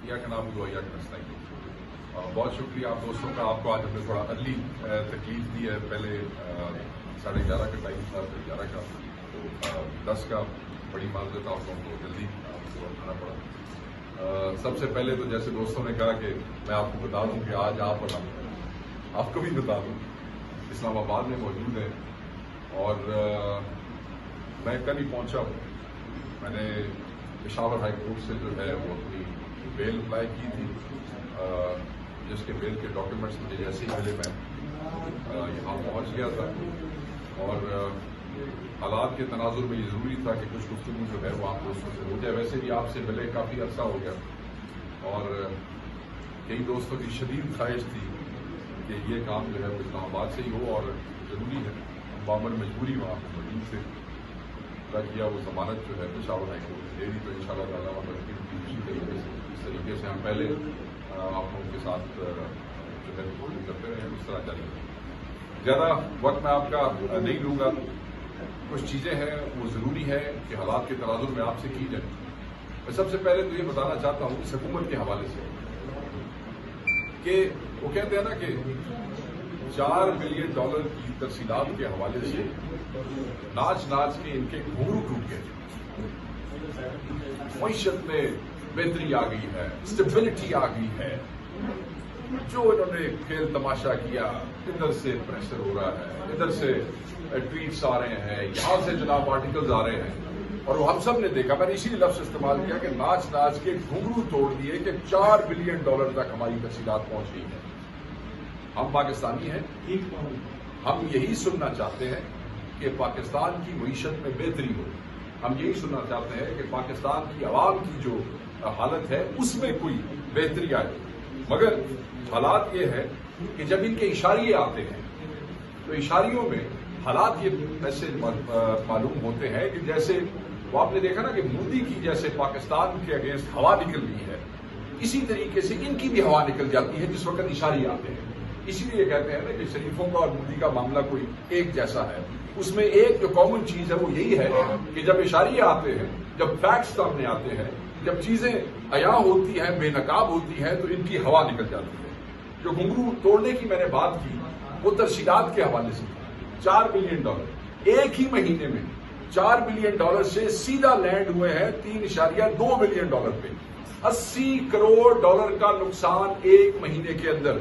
یا کہ نام ہوا یا کہ نسل بہت شکریہ آپ دوستوں کا. آپ کو آج ہم نے تھوڑا ارلی تکلیف دی ہے. پہلے 11:30 کا ٹائم تھا، 11 کا، تو 10 کا بڑی معذرت آپ کو جلدی آپ کو اٹھانا پڑا. سب سے پہلے تو جیسے دوستوں نے کہا کہ میں آپ کو بتا دوں کہ آج آپ اور آپ کو بھی بتا دوں اسلام آباد میں موجود ہے. اور میں کل ہی پہنچا ہوں. میں نے پشاور ہائی کورٹ سے جو ہے وہ اپنی بیل اپلائی کی تھی، جس کے بیل کے ڈاکیومنٹس مجھے جیسے ہی ملے میں یہاں پہنچ گیا تھا. اور حالات کے تناظر میں یہ ضروری تھا کہ کچھ گفتگو جو ہے وہ آپ دوستوں سے ہو جائے. ویسے بھی آپ سے ملے کافی عرصہ ہو گیا، اور کئی دوستوں کی شدید خواہش تھی کہ یہ کام جو ہے وہ اسلام آباد سے ہی ہو، اور ضروری ہے معمول مجبوری وہاں پہ مزید سے کیا وہ ضمانت جو ہے پشاور ہائی کورٹ نے دے دی. تو ان شاء اللہ تعالیٰ اسی طریقے سے اس طریقے سے ہم پہلے آپ لوگوں کے ساتھ جو ہے رپورٹ کرتے رہے اس طرح جاری رہے. زیادہ وقت میں آپ کا نہیں لوں گا. کچھ چیزیں ہیں وہ ضروری ہے کہ حالات کے تناظر میں آپ سے کی جائے. میں سب سے پہلے تو یہ بتانا چاہتا ہوں اس حکومت کے حوالے سے کہ وہ کہتے ہیں نا کہ $4 بلین کی ترسیلات کے حوالے سے ناچ ناچ کے ان کے گھنگرو ٹوٹ گئے. معیشت میں بہتری آ گئی ہے، اسٹیبلٹی آ گئی ہے. جو انہوں نے کھیل تماشا کیا، ادھر سے پریشر ہو رہا ہے، ادھر سے ٹویٹس آ رہے ہیں، یہاں سے جناب آرٹیکلز آ رہے ہیں، اور وہ ہم سب نے دیکھا. میں نے اسی لفظ استعمال کیا کہ ناچ ناچ کے گھنگرو توڑ دیے کہ $4 بلین تک ہماری تفصیلات پہنچ گئی ہیں. ہم پاکستانی ہیں، ہم یہی سننا چاہتے ہیں کہ پاکستان کی معیشت میں بہتری ہو. ہم یہی سننا چاہتے ہیں کہ پاکستان کی عوام کی جو حالت ہے اس میں کوئی بہتری آئے. مگر حالات یہ ہے کہ جب ان کے اشاریے آتے ہیں تو اشاریوں میں حالات یہ ایسے معلوم ہوتے ہیں کہ جیسے وہ آپ نے دیکھا نا کہ مودی کی جیسے پاکستان کے اگینسٹ ہوا نکل رہی ہے، اسی طریقے سے ان کی بھی ہوا نکل جاتی ہے جس وقت اشاریے آتے ہیں. اسی لیے کہتے ہیں نا کہ شریفوں کا اور مودی کا معاملہ کوئی ایک جیسا ہے. اس میں ایک جو کامن چیز ہے وہ یہی ہے کہ جب اشاریے آتے ہیں، جب فیکٹس سامنے آتے ہیں، جب چیزیں عیاں ہوتی ہیں، بے نقاب ہوتی ہیں، تو ان کی ہوا نکل جاتی ہے. جو گھنگرو توڑنے کی میں نے بات کی وہ ترسیلات کے حوالے سے $4 بلین ایک ہی مہینے میں $4 بلین سے سیدھا لینڈ ہوئے ہیں $3.2 بلین پہ. $80 کروڑ کا نقصان ایک مہینے کے اندر.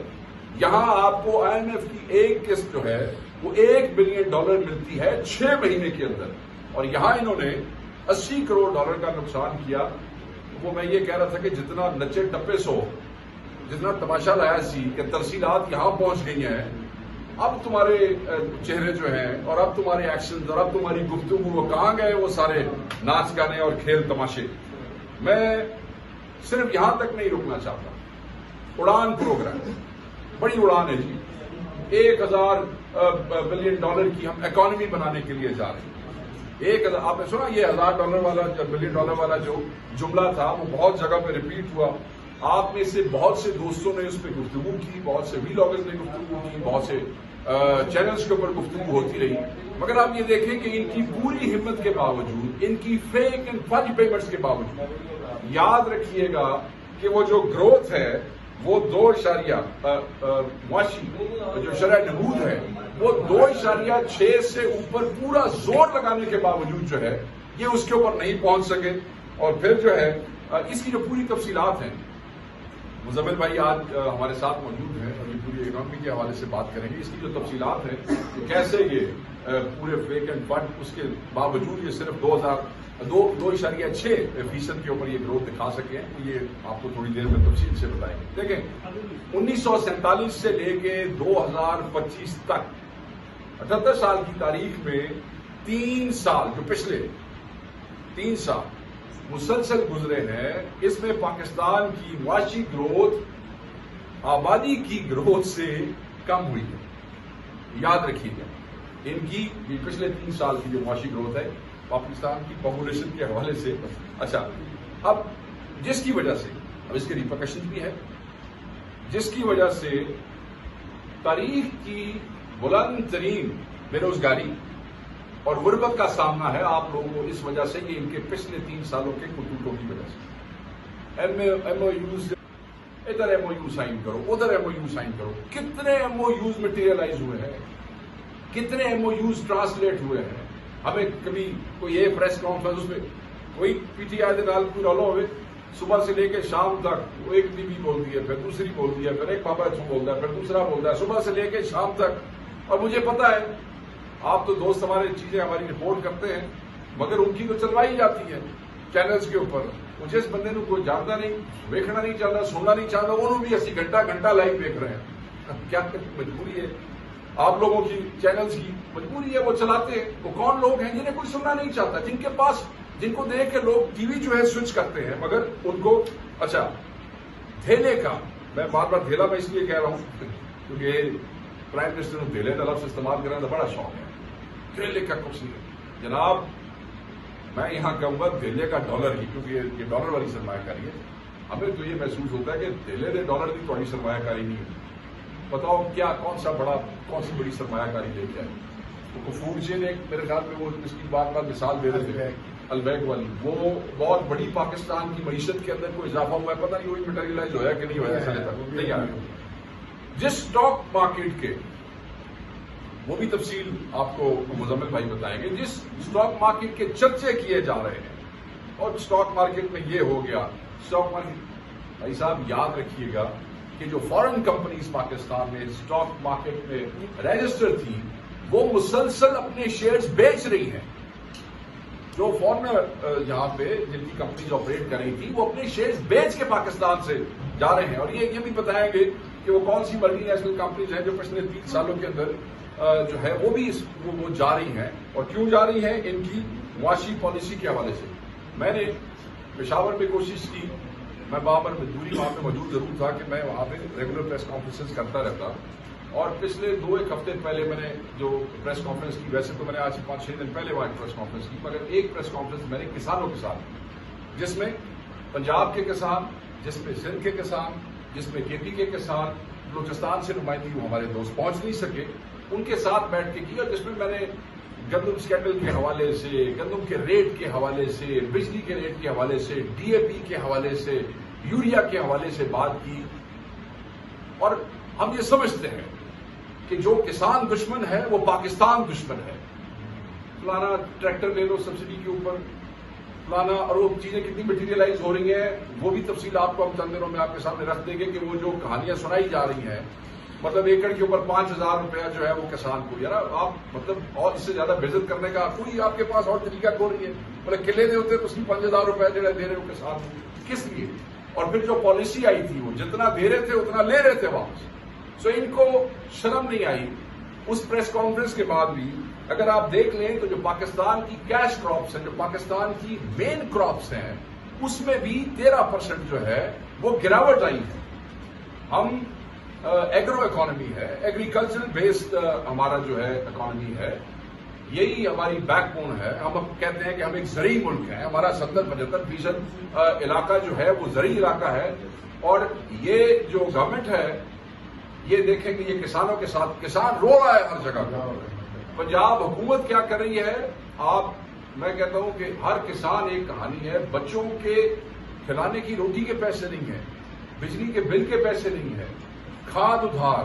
یہاں آپ کو IMF کی ایک قسط جو ہے وہ $1 بلین ملتی ہے 6 مہینے کے اندر، اور یہاں انہوں نے $80 کروڑ کا نقصان کیا. وہ میں یہ کہہ رہا تھا کہ جتنا نچے ٹپے سو، جتنا تماشا لایا سی کہ ترسیلات یہاں پہنچ گئی ہیں، اب تمہارے چہرے جو ہیں اور اب تمہارے ایکشنز اور اب تمہاری گفتگو وہ کہاں گئے وہ سارے ناچ گانے اور کھیل تماشے. میں صرف یہاں تک نہیں رکنا چاہتا. اڑان پروگرام بڑی اڑان ہے جی. $1000 بلین کی ہم اکانومی بنانے کے لیے جا رہے ہیں. آپ نے سنا یہ $1000 والا بلین والا جو جملہ تھا وہ بہت جگہ پہ ریپیٹ ہوا. آپ میں سے بہت سے دوستوں نے اس پہ گفتگو کی، بہت سے ویلاگرز نے گفتگو کی، بہت سے چینلز کے اوپر گفتگو ہوتی رہی. مگر آپ یہ دیکھیں کہ ان کی پوری ہمت کے باوجود، ان کی فیک اینڈ فج پیمنٹس کے باوجود، یاد رکھیے گا کہ وہ جو گروتھ ہے وہ 2 معاشی جو شرح نمود ہے وہ 2.6 سے اوپر پورا زور لگانے کے باوجود جو ہے یہ اس کے اوپر نہیں پہنچ سکے. اور پھر جو ہے اس کی جو پوری تفصیلات ہیں، مزمل بھائی آج ہمارے ساتھ موجود ہیں اور یہ پوری اکانومی کے حوالے سے بات کریں گے. اس کی جو تفصیلات ہیں کہ کیسے یہ پورے فیک اینڈ فنڈ اس کے باوجود یہ صرف 2.6% کے اوپر یہ گروتھ دکھا سکے ہیں. یہ آپ کو تھوڑی دیر میں تفصیل سے بتائیں گے. دیکھیں 1947 سے لے کے 2025 تک 78 سال کی تاریخ میں 3 سال جو پچھلے 3 سال مسلسل گزرے ہیں، اس میں پاکستان کی معاشی گروتھ آبادی کی گروتھ سے کم ہوئی ہے. یاد رکھیے گا ان کی پچھلے 3 سال کی جو معاشی گروتھ ہے پاکستان کی پاپولیشن کے حوالے سے. اچھا، اب جس کی وجہ سے اب اس کے ریپرکشن بھی ہے، جس کی وجہ سے تاریخ کی بلند ترین بے روزگاری اور غربت کا سامنا ہے آپ لوگوں کو، اس وجہ سے کہ ان کے پچھلے 3 سالوں کے خطوطوں کی وجہ سے. ایم او یوز، ادھر ایم او یو سائن کرو ادھر ایم او یو سائن کرو. کتنے ایم او یوز مٹیریلائز ہوئے ہیں, کتنے ایم او یوز ٹرانسلیٹ ہوئے ہیں. ہمیں کبھی کوئی یہ پریس کانفرنس اس میں کوئی پی ٹی آئی کے نال کوئی رولا ہوئے, صبح سے لے کے شام تک وہ ایک بی بی بولتی ہے, پھر دوسری بولتی ہے, پھر ایک بابا اچھو بولتا ہے, پھر دوسرا بولتا ہے, صبح سے لے کے شام تک. اور مجھے پتا ہے آپ تو دوست ہمارے چیزیں ہماری رپورٹ کرتے ہیں, مگر ان کی تو چلوائی جاتی ہے چینلز کے اوپر. وہ جس بندے نو کوئی جانتا نہیں, ویکھنا نہیں چاہتا, سننا نہیں چاہتا, انہوں بھی اسی گھنٹہ لائیو دیکھ رہے ہیں. کیا مجبوری ہے آپ لوگوں کی, چینلز کی مجبوری ہے, وہ چلاتے ہیں. وہ کون لوگ ہیں جنہیں کوئی سننا نہیں چاہتا, جن کے پاس, جن کو دیکھ کے لوگ ٹی وی جو ہے سوئچ کرتے ہیں, مگر ان کو اچھا دھیلے کا, میں بار بار دھیلا میں اس لیے کہہ رہا ہوں کیونکہ پرائم منسٹر نے دھیلے کا لفظ استعمال کرنے کا بڑا شوق ہے. دھیلے کا کچھ نہیں جناب, میں یہاں کہوں گا دھیلے کا ڈالر ہی, کیونکہ یہ ڈالر والی سرمایہ کاری ہے. ہمیں تو یہ محسوس ہوتا ہے کہ دھیلے نے ڈالر کی تھوڑی سرمایہ کاری نہیں ہے. بتاؤ کیا کون سی بڑی سرمایہ کاری لے کے آئی. تو فوڈ چین ایک میرے خیال میں وہ اس کی بات بات مثال دے رہے تھے البیگ والی, وہ بہت بڑی پاکستان کی معیشت کے اندر کوئی اضافہ ہوا ہے, پتہ نہیں وہی مٹیریلائز ہوا کہ نہیں ہوا سالے تک نہیں آیا. جس اسٹاک مارکیٹ کے, وہ بھی تفصیل آپ کو مزمل بھائی بتائیں گے, جس اسٹاک مارکیٹ کے چرچے کیے جا رہے ہیں اور اسٹاک مارکیٹ میں یہ ہو گیا. اسٹاک مارکیٹ بھائی صاحب یاد رکھیے گا کہ جو فارن کمپنیز پاکستان میں اسٹاک مارکیٹ میں رجسٹر تھی وہ مسلسل اپنے شیئرز بیچ رہی ہیں. جو فارنر یہاں پہ جن کی کمپنیز آپریٹ کر رہی تھی وہ اپنے شیئرز بیچ کے پاکستان سے جا رہے ہیں. اور یہ بھی بتائیں گے کہ وہ کون سی ملٹی نیشنل کمپنیز ہیں جو پچھلے 3 سالوں کے اندر جو ہے وہ بھی وہ جا رہی ہیں, اور کیوں جا رہی ہیں, ان کی معاشی پالیسی کے حوالے سے. میں نے پشاور میں کوشش کی, میں بابر مزدوری وہاں پہ موجود ضرور تھا کہ میں وہاں پہ ریگولر پریس کانفرنسز کرتا رہتا, اور پچھلے 2-1 ہفتے پہلے میں نے جو پریس کانفرنس کی, ویسے تو میں نے آج 5-6 دن پہلے وہاں پریس کانفرنس کی, مگر ایک پریس کانفرنس میں نے کسانوں کے ساتھ, جس میں پنجاب کے کسان, جس میں سندھ کے کسان, جس میں کے پی کے کسان, بلوچستان سے نمائندگی وہ ہمارے دوست پہنچ نہیں سکے, ان کے ساتھ بیٹھ کے کی, اور جس میں نے گندم اسکینڈل کے حوالے سے, گندم کے ریٹ کے حوالے سے, بجلی کے ریٹ کے حوالے سے, ڈی اے پی کے حوالے سے, یوریا کے حوالے سے بات کی. اور ہم یہ سمجھتے ہیں کہ جو کسان دشمن ہے وہ پاکستان دشمن ہے. فلانا ٹریکٹر لے لو سبسڈی کے اوپر, فلانا, اور وہ چیزیں کتنی مٹیریلائز ہو رہی ہیں وہ بھی تفصیل آپ کو ہم چند دنوں میں آپ کے سامنے رکھ دیں گے کہ وہ جو کہانیاں سنائی جا رہی ہیں, مطلب ایکڑ کے اوپر 5,000 روپیہ جو ہے وہ کسان کو, یار آپ مطلب اور اس سے زیادہ بزنس کرنے کا کوئی آپ کے پاس اور طریقہ کو نہیں ہے. مطلب قلعے دے ہوتے تو اس کی 5,000 روپیہ جو ہے دے رہے ہو کسان کو, کس لیے؟ اور پھر جو پالیسی آئی تھی وہ جتنا دے رہے تھے اتنا لے رہے تھے واپس. سو ان کو شرم نہیں آئی. اس پریس کانفرنس کے بعد بھی اگر آپ دیکھ لیں تو جو پاکستان کی کیش کراپس ہیں, جو پاکستان کی مین کراپس ہیں, اس میں بھی 13% جو ہے وہ گراوٹ آئی ہے. ہم ایگرو اکانومی ہے, ایگریکلچرل بیسڈ ہمارا جو ہے اکانومی ہے, یہی ہماری بیک بون ہے. ہم اب کہتے ہیں کہ ہم ایک زرعی ملک ہیں, ہمارا 70-75% علاقہ جو ہے وہ زرعی علاقہ ہے. اور یہ جو گورنمنٹ ہے یہ دیکھیں کہ یہ کسانوں کے ساتھ, کسان رو رہا ہے ہر جگہ. پنجاب حکومت کیا کر رہی ہے, میں کہتا ہوں کہ ہر کسان ایک کہانی ہے. بچوں کے کھلانے کی روٹی کے پیسے نہیں ہیں, بجلی کے بل کے پیسے نہیں ہیں, کھاد ادھار,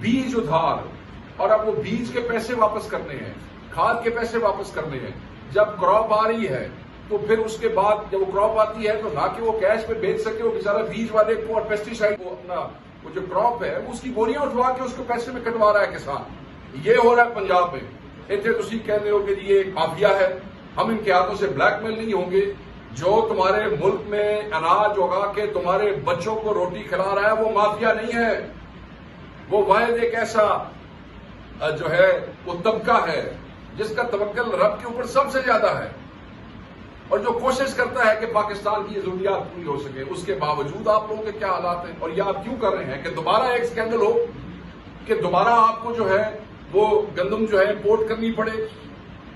بیج ادھار, اور اب وہ بیج کے پیسے واپس کرنے ہیں, کھاد کے پیسے واپس کرنے ہیں. جب کراپ آ رہی ہے تو پھر اس کے بعد جب وہ کراپ آتی ہے تو نہ کہ وہ کیش پہ بیچ سکے, وہ بیچارہ بیج والے کو اور پیسٹی سائڈ کو اپنا وہ جو کراپ ہے اس کی بوریاں اٹھوا کے اس کو پیسے میں کٹوا رہا ہے کسان. یہ ہو رہا ہے پنجاب میں. اتنے تسی کہتے ہو کہ یہ ایک مافیا ہے, ہم ان کے ہاتھوں سے بلیک میل نہیں ہوں گے. جو تمہارے ملک میں اناج اگا کے تمہارے بچوں کو روٹی کھلا رہا ہے وہ مافیا نہیں ہے, وہ واحد ایک ایسا جو ہے وہ طبقہ ہے جس کا توکل رب کے اوپر سب سے زیادہ ہے, اور جو کوشش کرتا ہے کہ پاکستان کی ضروریات پوری ہو سکے. اس کے باوجود آپ لوگوں کے کیا حالات ہیں, اور یہ آپ کیوں کر رہے ہیں کہ دوبارہ ایک اسکینڈل ہو, کہ دوبارہ آپ کو جو ہے وہ گندم جو ہے امپورٹ کرنی پڑے,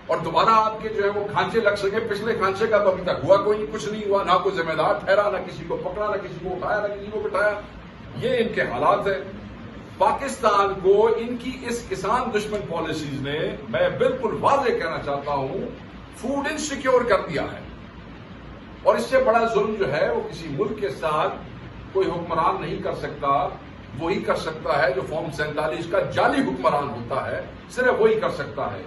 اور دوبارہ آپ کے جو ہے وہ کھانچے لگ سکے. پچھلے کھانچے کا تو ابھی تک ہوا کوئی نہیں, کچھ نہیں ہوا, نہ کوئی ذمہ دار ٹھہرا, نہ کسی کو پکڑا, نہ کسی کو اٹھایا, نہ کسی کو بٹھایا. یہ ان کے حالات ہیں. پاکستان کو ان کی اس کسان دشمن پالیسیز نے, میں بالکل واضح کہنا چاہتا ہوں, فوڈ انسیکیور کر دیا ہے. اور اس سے بڑا ظلم جو ہے وہ کسی ملک کے ساتھ کوئی حکمران نہیں کر سکتا. وہی کر سکتا ہے جو فارم 47 کا جعلی حکمران ہوتا ہے, صرف وہی کر سکتا ہے.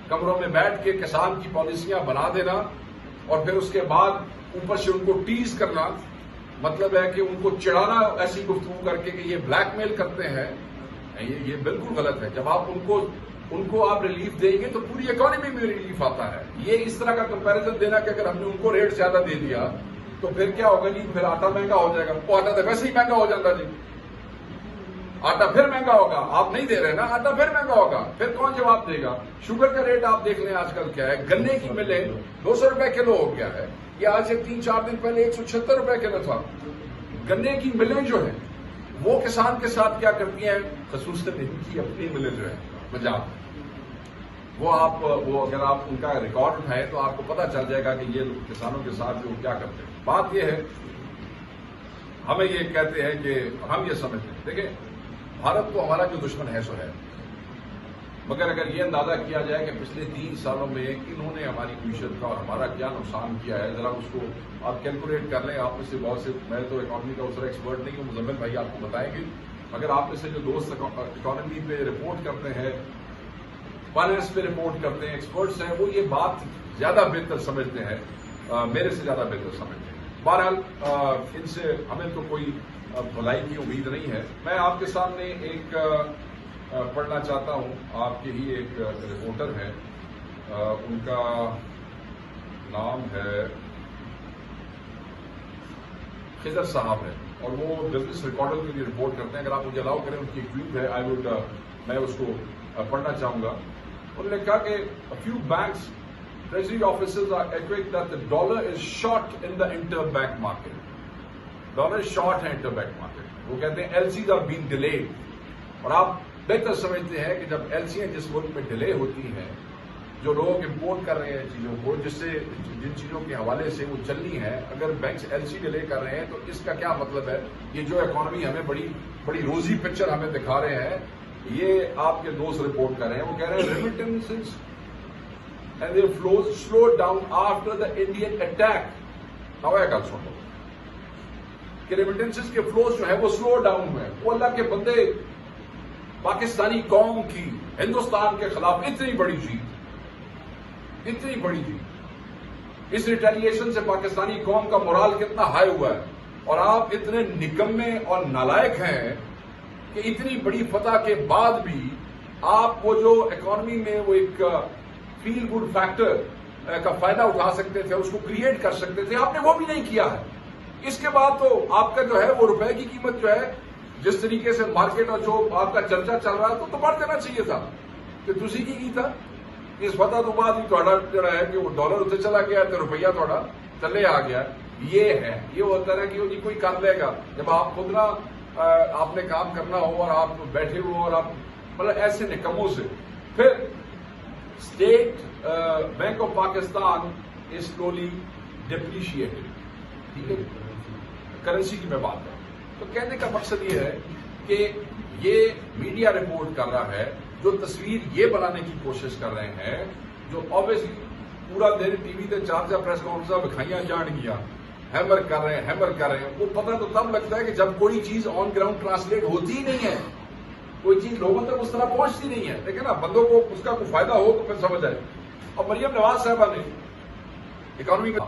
کمروں میں بیٹھ کے کسان کی پالیسیاں بنا دینا اور پھر اس کے بعد اوپر سے ان کو ٹیز کرنا, مطلب ہے کہ ان کو چڑھانا ایسی گفتگو کر کے کہ یہ بلیک میل کرتے ہیں, یہ بالکل غلط ہے. جب آپ ان کو آپ ریلیف دیں گے تو پوری اکانومی میں ریلیف آتا ہے. یہ اس طرح کا کمپیریزن دینا کہ اگر ہم نے ان کو ریٹ زیادہ دے دیا تو پھر کیا ہوگا جی, پھر آٹا مہنگا ہو جائے گا. وہ آٹا تو ویسے ہی مہنگا ہو جاتا جی, آٹا پھر مہنگا ہوگا. آپ نہیں دے رہے نا, آٹا پھر مہنگا ہوگا, پھر کون جواب دے گا؟ شوگر کا ریٹ آپ دیکھ لیں آج کل کیا ہے. گنے کی ملیں 200 روپے کلو ہو گیا ہے. یہ آج سے 3-4 دن پہلے 176 روپے کلو تھا. گنے کی ملیں جو ہیں وہ کسان کے ساتھ کیا کرتی ہیں, خصوصاً ان کی اپنی ملیں جو ہے پنجاب, وہ اگر آپ ان کا ریکارڈ اٹھائیں تو آپ کو پتا چل جائے گا کہ یہ کسانوں کے ساتھ جو کیا کرتے ہیں. بات یہ ہے, ہمیں یہ کہتے ہیں کہ ہم یہ سمجھتے ہیں, دیکھیں بھارت تو ہمارا جو دشمن ہے سو ہے, مگر اگر یہ اندازہ کیا جائے کہ پچھلے 3 سالوں میں انہوں نے ہماری معیشت کا اور ہمارا کیا نقصان کیا ہے, ذرا اس کو آپ کیلکولیٹ کر لیں. آپ میں سے بہت سے, میں تو اکانومی کا دوسرا ایکسپرٹ نہیں ہوں, مزمل بھائی آپ کو بتائیں گے. مگر آپ میں سے جو دوست اکانومی پہ رپورٹ کرتے ہیں, فائنانس پہ رپورٹ کرتے ہیں, ایکسپرٹس ہیں, وہ یہ بات زیادہ بہتر سمجھتے ہیں, میرے سے زیادہ بہتر سمجھتے ہیں. بہرحال ان سے ہمیں تو کوئی بھلائی کی امید نہیں ہے. میں آپ کے سامنے ایک پڑھنا چاہتا ہوں, آپ کے ہی ایک رپورٹر ہیں, ان کا نام ہے خضر صاحب ہے, اور وہ بزنس ریکارڈر کے لیے رپورٹ کرتے ہیں. اگر آپ مجھے الاؤ کریں, ان کی ایک ٹویٹ ہے, میں اس کو پڑھنا چاہوں گا. انہوں نے کہا کہ few banks treasury officers are echoing that the dollar is short in the interbank market. Dollar short ہے انٹربینک مارکیٹ. وہ کہتے ہیں LCs are being delayed, اور آپ بہتر سمجھتے ہیں کہ جب LCs جس ملک میں ڈیلے ہوتی ہیں, جو لوگ امپورٹ کر رہے ہیں چیزوں کو, جن چیزوں کے حوالے سے وہ چلنی ہے, اگر بینکس LC ڈیلے کر رہے ہیں تو اس کا کیا مطلب ہے؟ یہ جو اکانومی ہمیں بڑی روزی پکچر ہمیں دکھا رہے ہیں, یہ آپ کے دوست رپورٹ کر رہے ہیں. وہ کہہ رہے ہیں remittances and their flows slowed down after the Indian attack. نویا گل سن لو کہ ریمیٹنسز کے فلوز جو ہے وہ سلو ڈاؤن ہوئے. وہ اللہ کے بندے, پاکستانی قوم کی ہندوستان کے خلاف اتنی بڑی جیت, اس ریٹیلیشن سے پاکستانی قوم کا مورال کتنا ہائی ہوا ہے, اور آپ اتنے نکمے اور نالائق ہیں کہ اتنی بڑی فتح کے بعد بھی آپ وہ جو اکانومی میں وہ ایک فیل گڈ فیکٹر کا فائدہ اٹھا سکتے تھے, اس کو کریٹ کر سکتے تھے, آپ نے وہ بھی نہیں کیا ہے. اس کے بعد تو آپ کا جو ہے وہ روپے کی قیمت جو ہے جس طریقے سے مارکیٹ اور جو آپ کا چرچا چل رہا ہے تو بڑھ دینا چاہیے تھا کہ تسی کی تھا. اس فتح تو بعد ہی تھوڑا جڑا ہے کہ وہ ڈالر اتنے چلا گیا تو روپیہ تھوڑا چلے آ گیا. یہ ہے, یہ ہوتا ہے کہ کوئی کر لے گا. جب آپ خود نہ آپ نے کام کرنا ہو اور آپ بیٹھے ہو اور آپ مطلب ایسے نکموں سے, پھر state bank of Pakistan is slowly depreciated. ٹھیک ہے, کرنسی کی میں بات کروں تو کہنے کا مقصد یہ ہے کہ یہ میڈیا رپورٹ کر رہا ہے, جو تصویر یہ بنانے کی کوشش کر رہے ہیں, جو آبویسلی پورا دن ٹی وی تے 4 پریس کانفرنس بکھائیاں جان گیا, ہیمر کر رہے ہیں. وہ پتہ تو تب لگتا ہے کہ جب کوئی چیز آن گراؤنڈ ٹرانسلیٹ ہوتی ہی نہیں ہے, کوئی چیز لوگوں تک اس طرح پہنچتی نہیں ہے. لیکن نا بندوں کو اس کا کوئی فائدہ ہو تو پھر سمجھ آئے. اور مریم نواز صاحبہ نے اکانومی میں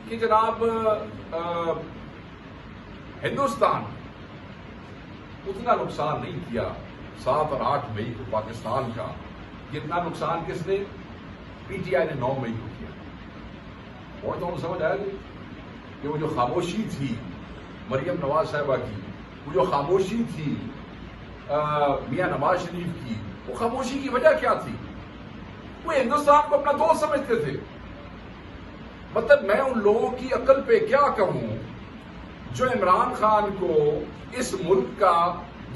کہ جناب ہندوستان اتنا نقصان نہیں کیا 7 اور 8 مئی کو پاکستان کا, جتنا نقصان کس نے, PTI نے 9 مئی کو کیا. اور تو سمجھ آیا جی کہ وہ جو خاموشی تھی مریم نواز صاحبہ کی, وہ جو خاموشی تھی میاں نواز شریف کی, وہ خاموشی کی وجہ کیا تھی؟ وہ ہندوستان کو اپنا دوست سمجھتے تھے. مطلب میں ان لوگوں کی عقل پہ کیا کہوں جو عمران خان کو اس ملک کا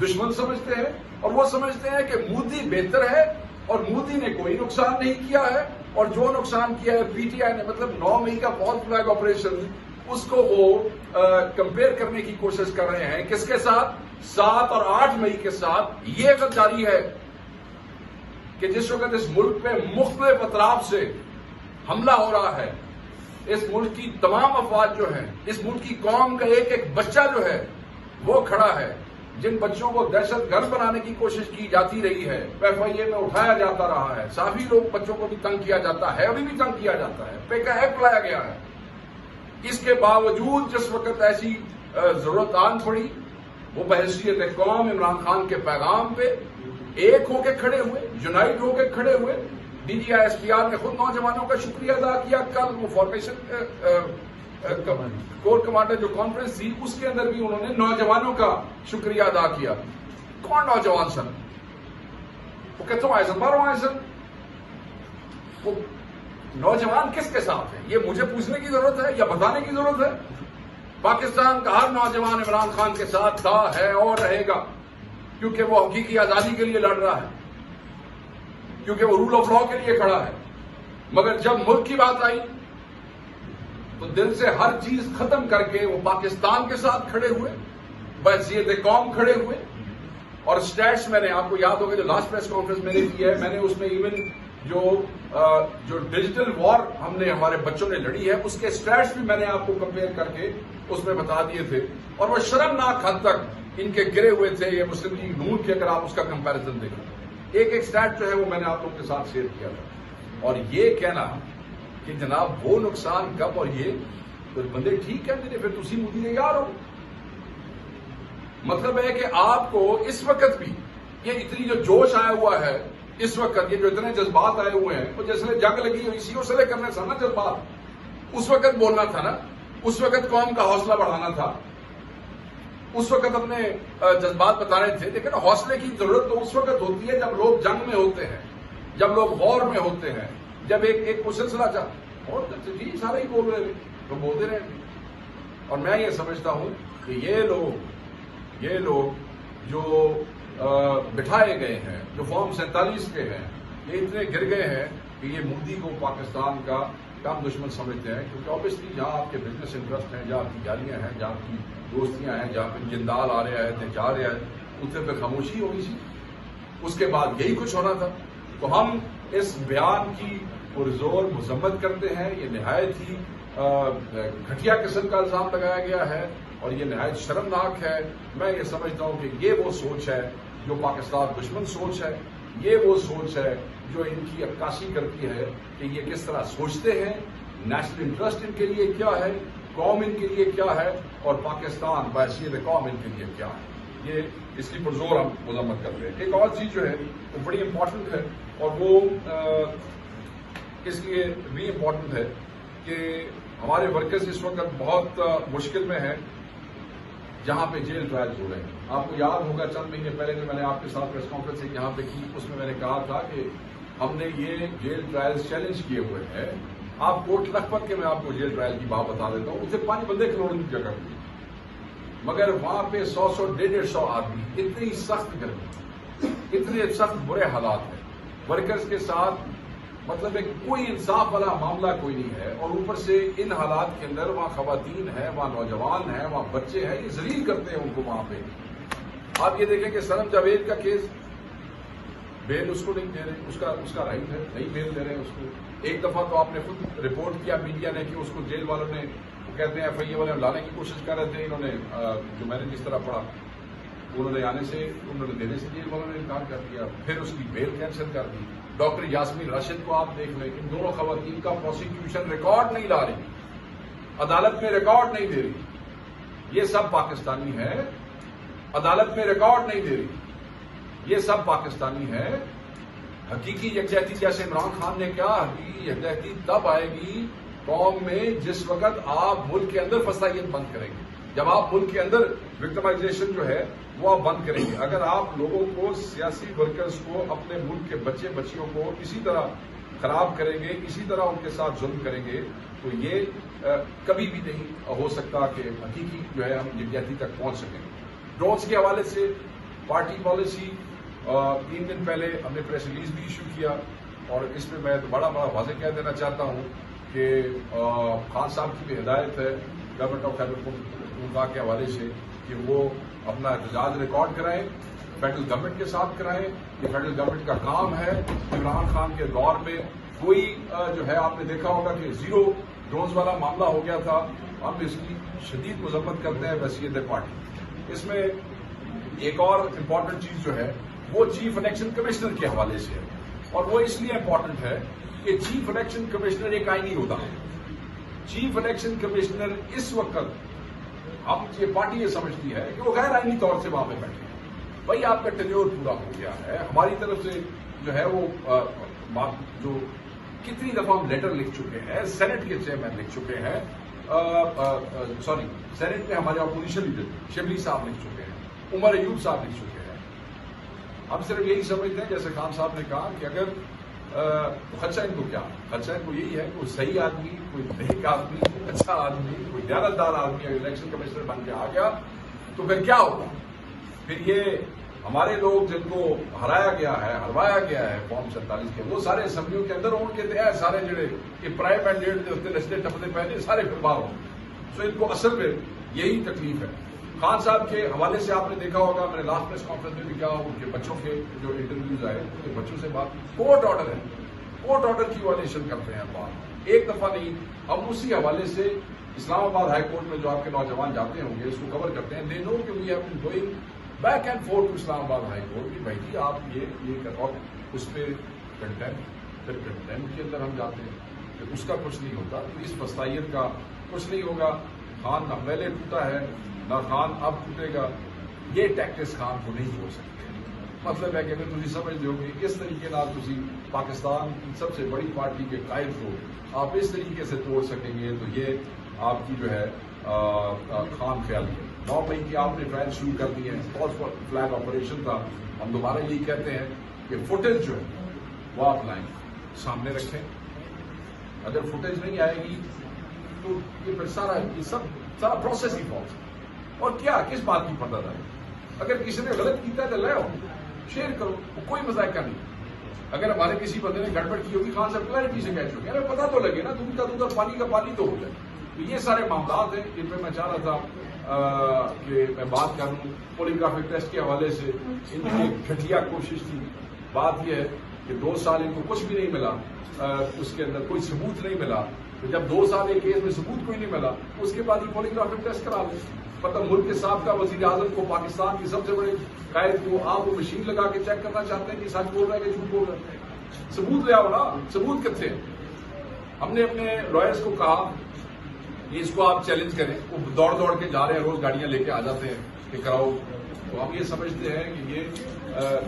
دشمن سمجھتے ہیں, اور وہ سمجھتے ہیں کہ مودی بہتر ہے اور مودی نے کوئی نقصان نہیں کیا ہے, اور جو نقصان کیا ہے PTI نے. مطلب 9 مئی کا فالس فلیگ آپریشن, اس کو وہ کمپیئر کرنے کی کوشش کر رہے ہیں کس کے ساتھ, 7 اور 8 مئی کے ساتھ. یہ غداری ہے کہ جس وقت اس ملک پہ مختلف اطراف سے حملہ ہو رہا ہے, اس ملک کی تمام افواج جو ہیں، اس ملک کی قوم کا ایک ایک بچہ جو ہے وہ کھڑا ہے. جن بچوں کو دہشت گرد بنانے کی کوشش کی جاتی رہی ہے، FIA میں اٹھایا جاتا رہا ہے، کافی لوگ بچوں کو بھی تنگ کیا جاتا ہے، ابھی بھی تنگ کیا جاتا ہے، پیکا ایکٹ لایا گیا ہے. اس کے باوجود جس وقت ایسی ضرورت آن پڑی، وہ بحیثیت قوم عمران خان کے پیغام پہ ایک ہو کے کھڑے ہوئے، یونائٹ ہو کے کھڑے ہوئے. DGI SPR نے خود نوجوانوں کا شکریہ ادا کیا. کل وہ فارمیشن کور کمانڈر جو کانفرنس تھی، اس کے اندر بھی انہوں نے نوجوانوں کا شکریہ ادا کیا. کون نوجوان سن؟ وہ کہتے ہیں آئے باروں آئے سن. وہ نوجوان کس کے ساتھ ہیں؟ یہ مجھے پوچھنے کی ضرورت ہے یا بتانے کی ضرورت ہے؟ پاکستان کا ہر نوجوان عمران خان کے ساتھ تھا، ہے اور رہے گا، کیونکہ وہ حقیقی آزادی کے لیے لڑ رہا ہے، کیونکہ وہ رول آف لا کے لیے کھڑا ہے. مگر جب ملک کی بات آئی تو دل سے ہر چیز ختم کر کے وہ پاکستان کے ساتھ کھڑے ہوئے، بحیثیت قوم کھڑے ہوئے. اور اسٹیٹس میں نے آپ کو یاد ہوگا جو لاسٹ پریس کانفرنس میں نے کی ہے، میں نے اس میں ایون جو ڈیجیٹل وار ہم نے ہمارے بچوں نے لڑی ہے، اس کے اسٹیٹس بھی میں نے آپ کو کمپیئر کر کے اس میں بتا دیے تھے. اور وہ شرمناک حد تک ان کے گرے ہوئے تھے. یہ مسلم لیگ نون کے اگر آپ اس کا کمپیریزن دیکھیں، ایک ایک اسٹیٹ جو ہے وہ میں نے آپ لوگوں کے ساتھ شیئر کیا تھا. اور یہ کہنا کہ جناب وہ نقصان کب، اور یہ تو بندے ٹھیک ہے میرے، پھر تسی مودی یار ہو. مطلب ہے کہ آپ کو اس وقت بھی یہ اتنی جو جوش آیا ہوا ہے، اس وقت یہ جو اتنے جذبات آئے ہوئے ہیں، وہ جیسے جنگ لگی ہوئی سی اسے کرنے تھا نا جذبات. اس وقت بولنا تھا نا، اس وقت قوم کا حوصلہ بڑھانا تھا، اس وقت اپنے جذبات بتانے تھے. لیکن حوصلے کی ضرورت تو اس وقت ہوتی ہے جب لوگ جنگ میں ہوتے ہیں، جب لوگ غور میں ہوتے ہیں، جب ایک مسلسلہ اور جی سارے ہی بول رہے تو بولتے رہے. اور میں یہ سمجھتا ہوں کہ یہ لوگ جو بٹھائے گئے ہیں، جو فارم 47 کے ہیں، یہ اتنے گر گئے ہیں کہ یہ مودی کو پاکستان کا کم دشمن سمجھتے ہیں. کیونکہ آبویسلی جہاں آپ کے بزنس انٹرسٹ ہیں، جہاں آپ کی جالیاں ہیں، جہاں آپ کی دوستیاں ہیں، جہاں پہ جندال آ رہے ہیں، جا رہے ہیں، اتنے پہ خاموشی ہوگی سی. اس کے بعد یہی کچھ ہونا تھا. تو ہم اس بیان کی پرزور مذمت کرتے ہیں. یہ نہایت ہی گھٹیا قسم کا الزام لگایا گیا ہے اور یہ نہایت شرمناک ہے. میں یہ سمجھتا ہوں کہ یہ وہ سوچ ہے جو پاکستان دشمن سوچ ہے. یہ وہ سوچ ہے جو ان کی عکاسی کرتی ہے کہ یہ کس طرح سوچتے ہیں، نیشنل انٹرسٹ ان کے لیے کیا ہے، قوم ان کے لیے کیا ہے، اور پاکستان بحیثیت قوم ان کے لیے کیا ہے. یہ اس کی پرزور ہم مذمت کر رہے ہیں. ایک اور چیز جو ہے وہ بڑی امپورٹنٹ ہے، اور وہ اس لیے بھی امپورٹنٹ ہے کہ ہمارے ورکرز اس وقت بہت مشکل میں ہیں جہاں پہ جیل ٹرائلز ہو رہے ہیں. آپ کو یاد ہوگا چند مہینے پہلے جو میں نے آپ کے ساتھ پریس کانفرنس یہاں پہ کی، اس میں میں نے کہا تھا کہ ہم نے یہ جیل ٹرائلز چیلنج کیے ہوئے ہیں. آپ کوٹ لکھپت کے میں آپ کو جیل ٹرائل کی بات بتا دیتا ہوں. اسے 5 بندے کروڑوں کی جگہ ہوئی، مگر وہاں پہ 100-150 آدمی، اتنی سخت گرمی، اتنے سخت برے حالات ہیں ورکرز کے ساتھ. مطلب ہے کوئی انصاف والا معاملہ کوئی نہیں ہے. اور اوپر سے ان حالات کے اندر وہاں خواتین ہیں، وہاں نوجوان ہیں، وہاں بچے ہیں، یہ ذلیل کرتے ہیں ان کو وہاں پہ. آپ یہ دیکھیں کہ سنم جاوید کا کیس، بیل اس کو نہیں دے رہے، اس کا رائٹ ہے، نہیں بیل دے رہے ہیں اس کو. ایک دفعہ تو آپ نے خود رپورٹ کیا میڈیا نے کہ اس کو جیل والوں نے، وہ کہتے ہیں FIA والے لانے کی کوشش کر رہے تھے. انہوں نے جو میں نے جس طرح پڑھا، انہوں نے دینے سے جیل والوں نے انکار کر دیا. پھر اس کی بیل کینسل کر دی. ڈاکٹر یاسمین راشد کو آپ دیکھ لیں، ان دونوں خواتین کا پروسیکیوشن ریکارڈ نہیں لا رہی، عدالت میں ریکارڈ نہیں دے رہی. یہ سب پاکستانی ہے، عدالت میں ریکارڈ نہیں دے رہی. یہ سب پاکستانی ہے. حقیقی یکجہتی جیسے عمران خان نے کہا، حقیقی یکجہتی تب آئے گی قوم میں جس وقت آپ ملک کے اندر فسادیت بند کریں گے، جب آپ ملک کے اندر وکٹمائزیشن جو ہے وہ آپ بند کریں گے. اگر آپ لوگوں کو، سیاسی ورکرز کو، اپنے ملک کے بچے بچیوں کو اسی طرح خراب کریں گے، اسی طرح ان کے ساتھ ظلم کریں گے، تو یہ کبھی بھی نہیں ہو سکتا کہ حقیقی جو ہے ہم یکجہتی تک پہنچ سکیں. ڈرونز کے حوالے سے پارٹی پالیسی 3 دن پہلے ہم نے پریس ریلیز بھی ایشو کیا، اور اس میں بڑا واضح کہہ دینا چاہتا ہوں کہ خان صاحب کی بھی ہدایت ہے گورنمنٹ آف خیبر پختونخوا کے حوالے سے کہ وہ اپنا احتجاج ریکارڈ کرائیں، فیڈرل گورنمنٹ کے ساتھ کرائیں. یہ فیڈرل گورنمنٹ کا کام ہے. عمران خان کے دور میں کوئی جو ہے آپ نے دیکھا ہوگا کہ 0 ڈرونز والا معاملہ ہو گیا تھا، ہم اس کی شدید مذمت کرتے ہیں وحثیت پارٹی۔ اس میں ایک اور امپورٹنٹ چیز جو ہے وہ چیف الیکشن کمشنر کے حوالے سے ہے، اور وہ اس لیے امپورٹنٹ ہے کہ چیف الیکشن کمشنر ایک آئینی ہوتا ہے۔ چیف الیکشن کمشنر اس وقت ہم یہ پارٹی یہ سمجھتی ہے کہ وہ غیر آئینی طور سے وہاں پہ بیٹھے ہیں۔ بھائی آپ کا ٹینیور پورا ہو گیا ہے، ہماری طرف سے جو ہے وہ جو کتنی دفعہ ہم لیٹر لکھ چکے ہیں، سینٹ کے چیئرمین لکھ چکے ہیں، سینٹ میں ہمارے اپوزیشن لیڈر شبلی صاحب لکھ چکے ہیں، عمر ایوب صاحب لکھ چکے ہیں۔ ہم صرف یہی سمجھتے ہیں جیسے خان صاحب نے کہا کہ اگر خدشہ ان کو کیا، خدشہ ان کو یہی ہے کہ کوئی صحیح آدمی، کوئی نیک آدمی، کوئی اچھا آدمی، کوئی دیانتدار آدمی اگر الیکشن کمشنر بن کے آ گیا تو پھر کیا ہوگا؟ پھر یہ ہمارے لوگ جن کو ہرایا گیا ہے فارم 47 کے، وہ سارے اسمبلیوں کے اندر ان کے سارے جڑے یہ پرائم مینڈیٹ ہوتے رستے ٹپتے پہلے سارے پھر باہر ہوں۔ سو ان کو اصل میں یہی تکلیف ہے۔ خان صاحب کے حوالے سے آپ نے دیکھا ہوگا، میں نے لاسٹ پریس کانفرنس میں بھی کہا، ان کے بچوں کے جو انٹرویوز آئے ان کے بچوں سے بات، کورٹ آرڈر ہے، کورٹ آرڈر کی وائلیشن کرتے ہیں بات، ایک دفعہ نہیں۔ ہم اسی حوالے سے اسلام آباد ہائی کورٹ میں جو آپ کے نوجوان جاتے ہوں گے اس کو کور کرتے ہیں، دے نو کہ we have been going back and forth to Islamabad high court کہ بھائی جی آپ یہ اور اس پہ کنٹینٹ، پھر کنٹینٹ کے اندر ہم جاتے ہیں کہ اس کا کچھ نہیں ہوتا، تو اس وسطائیت کا کچھ نہیں ہوگا۔ خان نہ پہلے ٹوٹا ہے نہ خان اب ٹوٹے گا، یہ ٹیکٹس خان کو نہیں چھوڑ سکتے۔ مطلب ہے کہ اگر تھی سمجھتے ہو کہ اس طریقے تھی پاکستان کی سب سے بڑی پارٹی کے قائد کو آپ اس طریقے سے توڑ سکیں گے تو یہ آپ کی جو ہے خام خیال ہے۔ 9 مئی کی آپ نے ٹرائل شروع کر دی ہے، فالس فلیگ آپریشن تھا۔ ہم دوبارہ یہی کہتے ہیں کہ فوٹیج جو ہے وہ آپ لائیں، سامنے رکھیں۔ اگر فوٹیج نہیں آئے گی تو یہ پھر سارا پروسیس ہی فالس ہے۔ اور کیا کس بات کی پتہ ہے؟ اگر کسی نے غلط کیا ہے تو لے آؤ، شیئر کرو، کوئی مذائقہ نہیں۔ اگر ہمارے کسی بندے نے گڑبڑ کی ہوگی، خان صاحب کلیئرٹی سے کہہ چکے ہیں، ہمیں پتہ تو لگے نا، دودھ کا دودھ اور پانی کا پانی تو ہو جائے۔ تو یہ سارے معاملات ہیں جن پہ میں چاہ رہا تھا کہ میں بات کروں۔ پولیگرافک ٹیسٹ کے حوالے سے ان کی گھٹیا کوشش تھی۔ بات یہ ہے کہ 2 سال ان کو کچھ بھی نہیں ملا، اس کے اندر کوئی ثبوت نہیں ملا۔ تو جب 2 سال ایک کیس میں ثبوت کوئی نہیں ملا اس کے بعد ہی پولیگرافک ٹیسٹ کرا لیں۔ مطلب ملک کے سابقہ وزیر اعظم کو، پاکستان کی سب سے بڑے قائد کو آپ وہ مشین لگا کے چیک کرنا چاہتے ہیں کہ سچ بول رہا ہے کہ جھوٹ بول رہا ہے؟ ثبوت لے آؤ نا، ثبوت کتنے؟ ہم نے اپنے لائرس کو کہا کہ اس کو آپ چیلنج کریں، وہ دوڑ کے جا رہے ہیں، روز گاڑیاں لے کے آ جاتے ہیں کہ کراؤ۔ تو ہم یہ سمجھتے ہیں کہ یہ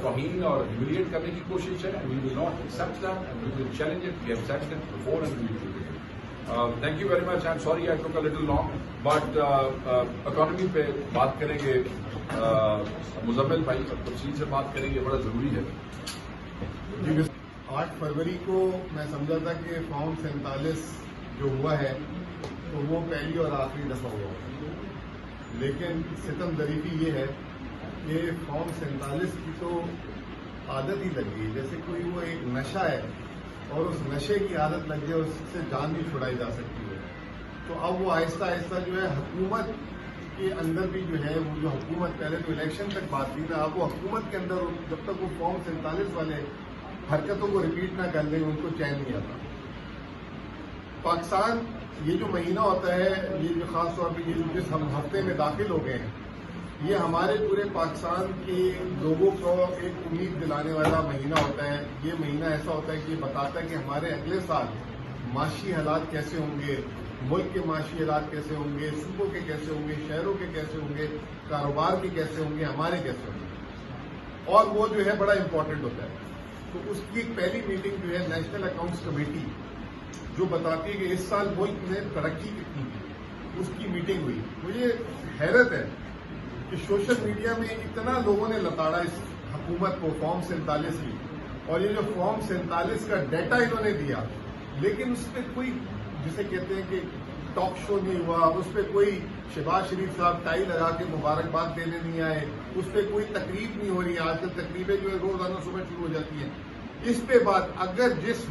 توہین اور ہیوملیٹ کرنے کی کوشش ہے۔ We will not accept that and we will challenge it. We have said it before and we will do it. Thank you very much, I am sorry I took a little long, but economy پہ بات کریں گے، مزمل بھائی تفصیل سے بات کریں گے، بڑا ضروری ہے۔ 8 فروری کو میں سمجھا تھا کہ فارم 47 جو ہوا ہے تو وہ پہلی اور آخری دفعہ ہوا، لیکن ستم ظریفی یہ ہے کہ فارم 47 کی تو عادت ہی لگ گئی، جیسے کوئی وہ ایک نشہ ہے اور اس نشے کی عادت لگ گئی اور اس سے جان بھی چھڑائی جا سکتی ہے۔ تو اب وہ آہستہ آہستہ جو ہے حکومت کے اندر بھی جو ہے وہ جو حکومت پہلے تو الیکشن تک بات تھی نا، اب وہ حکومت کے اندر جب تک وہ فارم 47 والے حرکتوں کو ریپیٹ نہ کر لیں ان کو چین نہیں آتا۔ پاکستان یہ جو مہینہ ہوتا ہے، یہ جو خاص طور پہ یہ جس ہم ہفتے میں داخل ہو گئے ہیں، یہ ہمارے پورے پاکستان کے لوگوں کو ایک امید دلانے والا مہینہ ہوتا ہے۔ یہ مہینہ ایسا ہوتا ہے کہ یہ بتاتا ہے کہ ہمارے اگلے سال معاشی حالات کیسے ہوں گے، ملک کے معاشی حالات کیسے ہوں گے، صوبوں کے کیسے ہوں گے، شہروں کے کیسے ہوں گے، کاروبار کے کیسے ہوں گے، ہمارے کیسے ہوں گے، اور وہ جو ہے بڑا امپورٹنٹ ہوتا ہے۔ تو اس کی ایک پہلی میٹنگ جو ہے نیشنل اکاؤنٹس کمیٹی جو بتاتی ہے کہ اس سال ملک نے ترقی کتنی کی، اس کی میٹنگ ہوئی۔ مجھے حیرت ہے کہ سوشل میڈیا میں اتنا لوگوں نے لتاڑا اس حکومت کو فارم 47 کی، اور یہ جو فارم 47 کا ڈیٹا انہوں نے دیا، لیکن اس پہ کوئی جسے کہتے ہیں کہ ٹاک شو نہیں ہوا، اس پہ کوئی شہباز شریف صاحب ٹائی لگا کے مبارکباد دینے نہیں آئے، اس پہ کوئی تقریب نہیں ہو رہی۔ آج کل تقریبیں جو ہے روزانہ صبح شروع ہو جاتی ہیں۔ اس پہ بات، اگر جس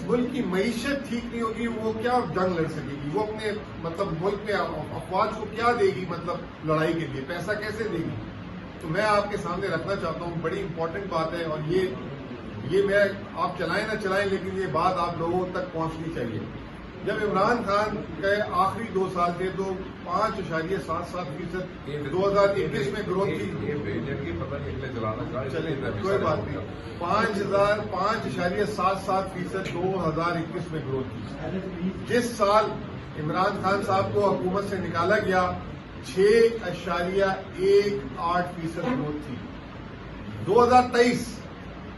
ملک کی معیشت ٹھیک نہیں ہوگی وہ کیا جنگ لڑ سکے گی، وہ اپنے مطلب ملک میں افواج کو کیا دے گی، مطلب لڑائی کے لیے پیسہ کیسے دے گی؟ تو میں آپ کے سامنے رکھنا چاہتا ہوں، بڑی امپورٹنٹ بات ہے، اور یہ میں آپ چلائیں نہ چلائیں لیکن یہ بات آپ لوگوں تک پہنچنی چاہیے جب عمران خان کے آخری 2 سال تھے تو 5.77% 2021 میں گروتھ تھی. پتہ نہیں اگلے چلانا چلیں کوئی بات نہیں. 5.77% 2021 میں گروتھ تھی. جس سال عمران خان صاحب کو حکومت سے نکالا گیا 6.18% گروتھ تھی. 2023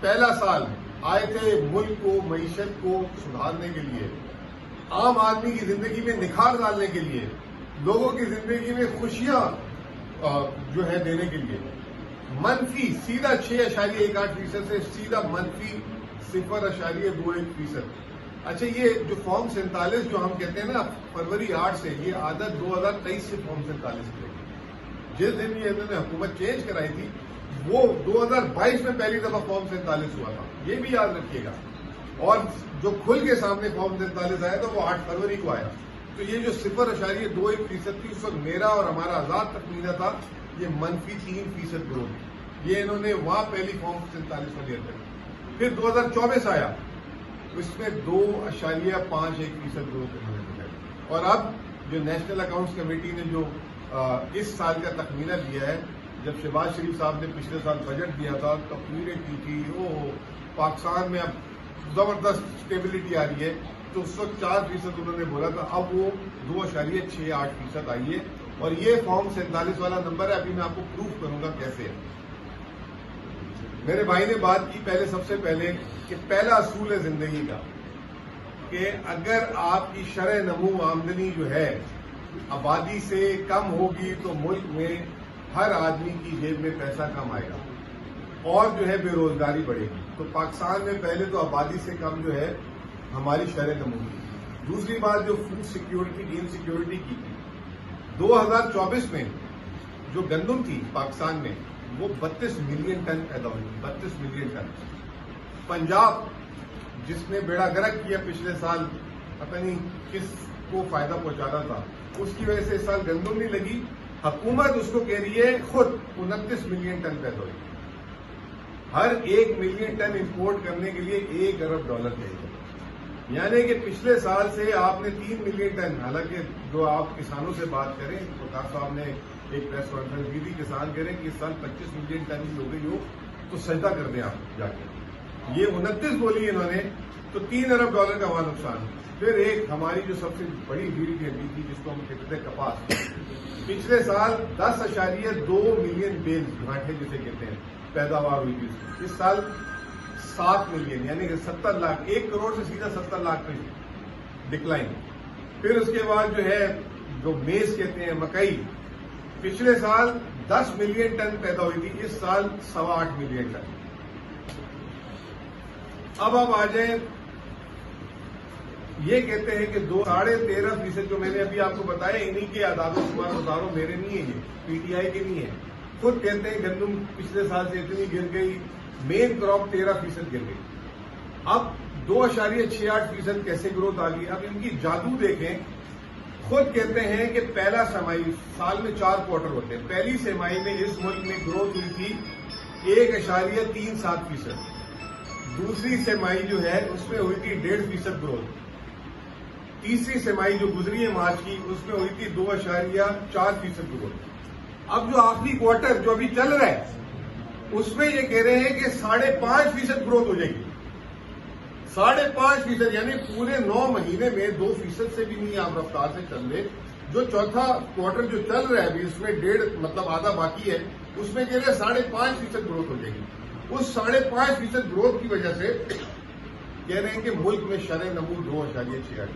پہلا سال آئے تھے ملک کو معیشت کو سدھارنے کے لیے, عام آدمی کی زندگی میں نکھار ڈالنے کے لیے, لوگوں کی زندگی میں خوشیاں جو ہے دینے کے لیے. منفی سیدھا 6.18% سے سیدھا منفی 0.21%. اچھا یہ جو فارم 47 جو ہم کہتے ہیں نا فروری 8 سے, یہ عادت 2023 سے فارم 47 کی. جس دن یہ انہوں نے حکومت چینج کرائی تھی وہ 2022 میں پہلی دفعہ فارم 47 ہوا تھا, یہ بھی یاد رکھیے گا. اور جو کھل کے سامنے فارم 47 آیا تھا وہ 8 فروری کو آیا. تو یہ جو 0.21% تھی اس وقت میرا اور ہمارا آزاد تخمینہ تھا یہ منفی 3% گروتھ. یہ انہوں نے وہاں پہلی فارم 47 میں لیا تھا. پھر 2024 آیا اس میں 2.51% گروتھ انہوں نے دکھائی. اور اب جو نیشنل اکاؤنٹس کمیٹی نے جو اس سال کا تخمینہ لیا ہے, جب شہباز شریف صاحب نے پچھلے سال بجٹ دیا تھا تقریریں کی تھی پاکستان میں اب زبردست اسٹیبلٹی آ رہی ہے, تو اس وقت 4% انہوں نے بولا تھا, اب وہ 2.68% آئی ہے. اور یہ فارم 47 والا نمبر ہے, ابھی میں آپ کو پروف کروں گا کیسے ہے. میرے بھائی نے بات کی سب سے پہلے کہ پہلا اصول ہے زندگی کا کہ اگر آپ کی شرح نمو آمدنی جو ہے آبادی سے کم ہوگی تو ملک میں ہر آدمی کی جیب میں پیسہ کم آئے گا اور جو ہے بے روزگاری بڑھے گی. تو پاکستان میں پہلے تو آبادی سے کم جو ہے ہماری شرح نمو کی. دوسری بات جو فوڈ سیکیورٹی انسیکیورٹی کی تھی 2024 میں جو گندم تھی پاکستان میں وہ 32 ملین ٹن پیدا ہوئی. 32 ملین ٹن. پنجاب جس نے بیڑا گرک کیا پچھلے سال, پتہ نہیں کس کو فائدہ پہنچانا تھا, اس کی وجہ سے اس سال گندم نہیں لگی. حکومت اس کو کہہ رہی ہے خود 29 ملین ٹن پیدا ہوئی. ہر 1 ملین ٹن امپورٹ کرنے کے لیے $1 ارب چاہیے. یعنی کہ پچھلے سال سے آپ نے 3 ملین ٹن, حالانکہ جو آپ کسانوں سے بات کریں وقار صاحب نے ایک پریس کانفرنس کی تھی, کسان کہہ رہے ہیں کہ اس سال 25 ملین ٹن کی ہو گئی ہو تو سجدہ کر دیں آپ جا کے. یہ 29 بولی انہوں نے, تو $3 ارب کا ہوا نقصان. پھر ایک ہماری جو سب سے بڑی بیڑی کی ہڈی تھی جس کو ہم کہتے تھے کپاس, پچھلے سال 10.2 ملین بیل گھانٹے جسے کہتے ہیں پیداوار ہوئی تھی. اس سال 7 ملین یعنی کہ 70 لاکھ, 1 کروڑ سے سیدھا 70 لاکھ پہ ڈکلائن. پھر اس کے بعد جو ہے جو میز کہتے ہیں مکئی, پچھلے سال 10 ملین ٹن پیدا ہوئی تھی, اس سال 8.25 ملین ٹن. اب آپ آ جائیں, یہ کہتے ہیں کہ 13.5% جو میں نے ابھی آپ کو بتایا انہی کے اعداد و شمار بتاروں, میرے نہیں ہیں, یہ پی ٹی آئی کے نہیں ہے. خود کہتے ہیں گندم پچھلے سال سے اتنی گر گئی, مین کراپ 13% گر گئی. اب 2.68% کیسے گروتھ آ گئی. اب ان کی جادو دیکھیں. خود کہتے ہیں کہ پہلا سمائی سال میں 4 کوارٹر ہوتے ہیں. پہلی سمائی میں اس ملک میں گروتھ ہوئی تھی 1.37%. دوسری سمائی جو ہے اس میں ہوئی تھی 1.5% گروتھ. تیسری سمائی جو گزری ہے مارچ کی اس میں ہوئی تھی 2.4% گروتھ. اب جو آخری کوارٹر جو ابھی چل رہا ہے اس میں یہ کہہ رہے ہیں کہ 5.5% گروتھ ہو جائے گی. 5.5% یعنی پورے 9 مہینے میں 2% سے بھی نہیں آپ رفتار سے چل رہے. جو چوتھا کوارٹر جو چل رہا ہے ابھی اس میں 1.5 مطلب آدھا باقی ہے, اس میں کہہ رہے ہیں 5.5% گروتھ ہو جائے گی. اس 5.5% گروتھ کی وجہ سے کہہ رہے ہیں کہ ملک میں شرح نمو 2.6.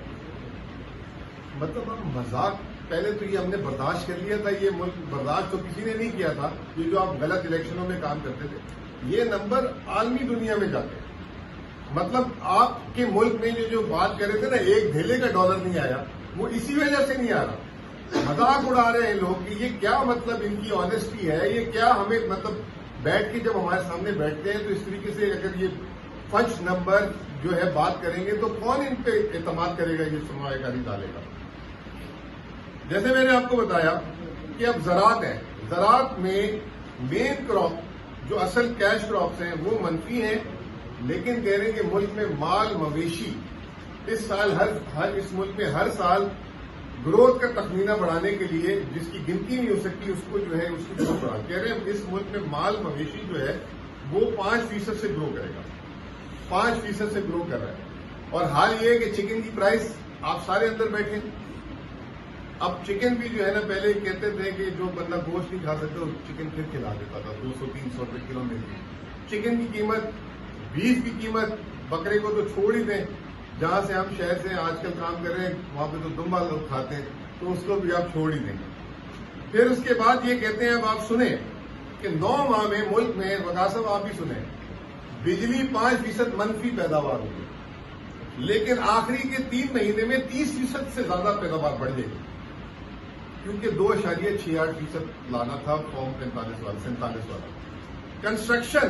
مطلب ہم مذاق, پہلے تو یہ ہم نے برداشت کر لیا تھا, یہ ملک برداشت تو کسی نے نہیں کیا تھا. یہ جو آپ غلط الیکشنوں میں کام کرتے تھے, یہ نمبر عالمی دنیا میں جاتے ہیں. مطلب آپ کے ملک میں جو بات کر رہے تھے نا $1 کا ڈالر نہیں آیا, وہ اسی وجہ سے نہیں آ رہا. مذاق اڑا رہے ہیں لوگ کہ یہ کیا مطلب ان کی آنےسٹی ہے, یہ کیا ہمیں مطلب بیٹھ کے جب ہمارے سامنے بیٹھتے ہیں تو اس طریقے سے اگر یہ 5 نمبر جو ہے بات کریں گے تو کون ان پہ اعتماد کرے گا, یہ سرمایہ کاری ڈالے گا. جیسے میں نے آپ کو بتایا کہ اب زراعت ہے, زراعت میں مین کراپ جو اصل کیش کراپس ہیں وہ منفی ہیں, لیکن کہہ رہے ہیں کہ ملک میں مال مویشی اس سال اس ملک میں ہر سال گروتھ کا تخمینہ بڑھانے کے لیے جس کی گنتی نہیں ہو سکتی اس کو جو ہے اس کی گروتھ بڑھا کہہ رہے ہیں اس ملک میں مال مویشی جو ہے وہ 5% سے گرو کرے گا، 5% سے گرو کر رہا ہے۔ اور حال یہ ہے کہ چکن کی پرائس آپ سارے اندر بیٹھے، اب چکن بھی جو ہے نا پہلے کہتے تھے کہ جو بندہ گوشت نہیں کھا سکتا وہ چکن پھر کھلا دیتا تھا، 200-300 روپے کلو ملتی۔ چکن کی قیمت، بیف کی قیمت، بکرے کو تو چھوڑ ہی دیں، جہاں سے ہم شہر سے آج کل کام کر رہے ہیں وہاں پہ تو دمبا لوگ کھاتے ہیں، تو اس کو بھی آپ چھوڑ ہی دیں۔ پھر اس کے بعد یہ کہتے ہیں اب آپ سنیں کہ 9 ماہ میں ملک میں وقار صاحب آپ بھی سنیں بجلی 5% منفی پیداوار ہوگی، لیکن آخری کے 3 مہینے میں 30% سے زیادہ پیداوار بڑھ جائے گی، کیونکہ 2.68% لانا تھا فارم 47 والا۔ کنسٹرکشن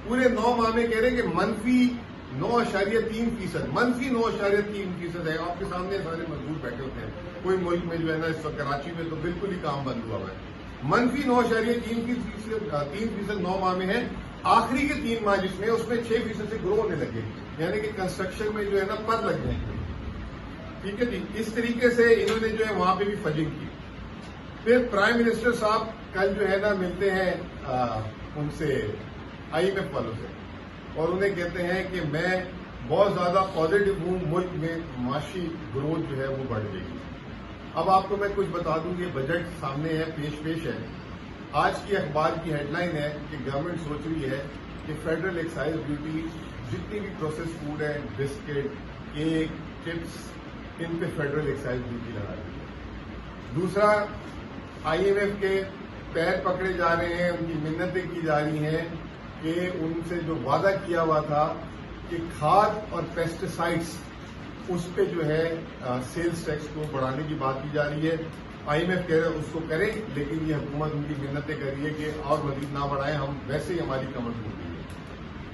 پورے 9 ماہ میں کہہ رہے ہیں کہ منفی 9.3%، منفی 9.3% ہے۔ آپ کے سامنے سارے مزدور بیٹھے ہوتے ہیں، کوئی ملک میں جو ہے نا اس وقت کراچی میں تو بالکل ہی کام بند ہوا ہے۔ منفی 9.3% 9 ماہ میں ہے، آخری کے 3 ماہ جس میں اس میں 6% سے گرو ہونے لگے، یعنی کہ کنسٹرکشن میں جو ہے نا پر لگ جائیں گے۔ ٹھیک ہے جی، اس طریقے سے انہوں نے جو ہے وہاں پہ بھی فجنگ کی۔ پھر پرائم منسٹر صاحب کل جو ہے نا ملتے ہیں ان سے IMF والوں سے، اور انہیں کہتے ہیں کہ میں بہت زیادہ پازیٹو ہوں، ملک میں معاشی گروتھ جو ہے وہ بڑھ گئی۔ اب آپ کو میں کچھ بتا دوں کہ بجٹ سامنے ہے، پیش ہے۔ آج کی اخبار کی ہیڈ لائن ہے کہ گورنمنٹ سوچ رہی ہے کہ فیڈرل ایکسائز ڈیوٹی جتنی بھی پروسیس فوڈ ہے، بسکٹ، کیک، چپس، ان پہ فیڈرل ایکسائز ڈیوٹی لگا دی ہے۔ دوسرا، IMF کے پیر پکڑے جا رہے ہیں، ان کی منتیں کی جا رہی ہیں کہ ان سے جو وعدہ کیا ہوا تھا کہ کھاد اور پیسٹیسائڈس اس پہ جو ہے سیلز ٹیکس کو بڑھانے کی بات کی جا رہی ہے۔ IMF کہہ رہے ہیں اس کو کریں، لیکن یہ حکومت ان کی منتیں کر رہی ہے کہ اور مزید نہ بڑھائیں، ہم ویسے ہی ہماری کمر ٹوٹ گئی ہے۔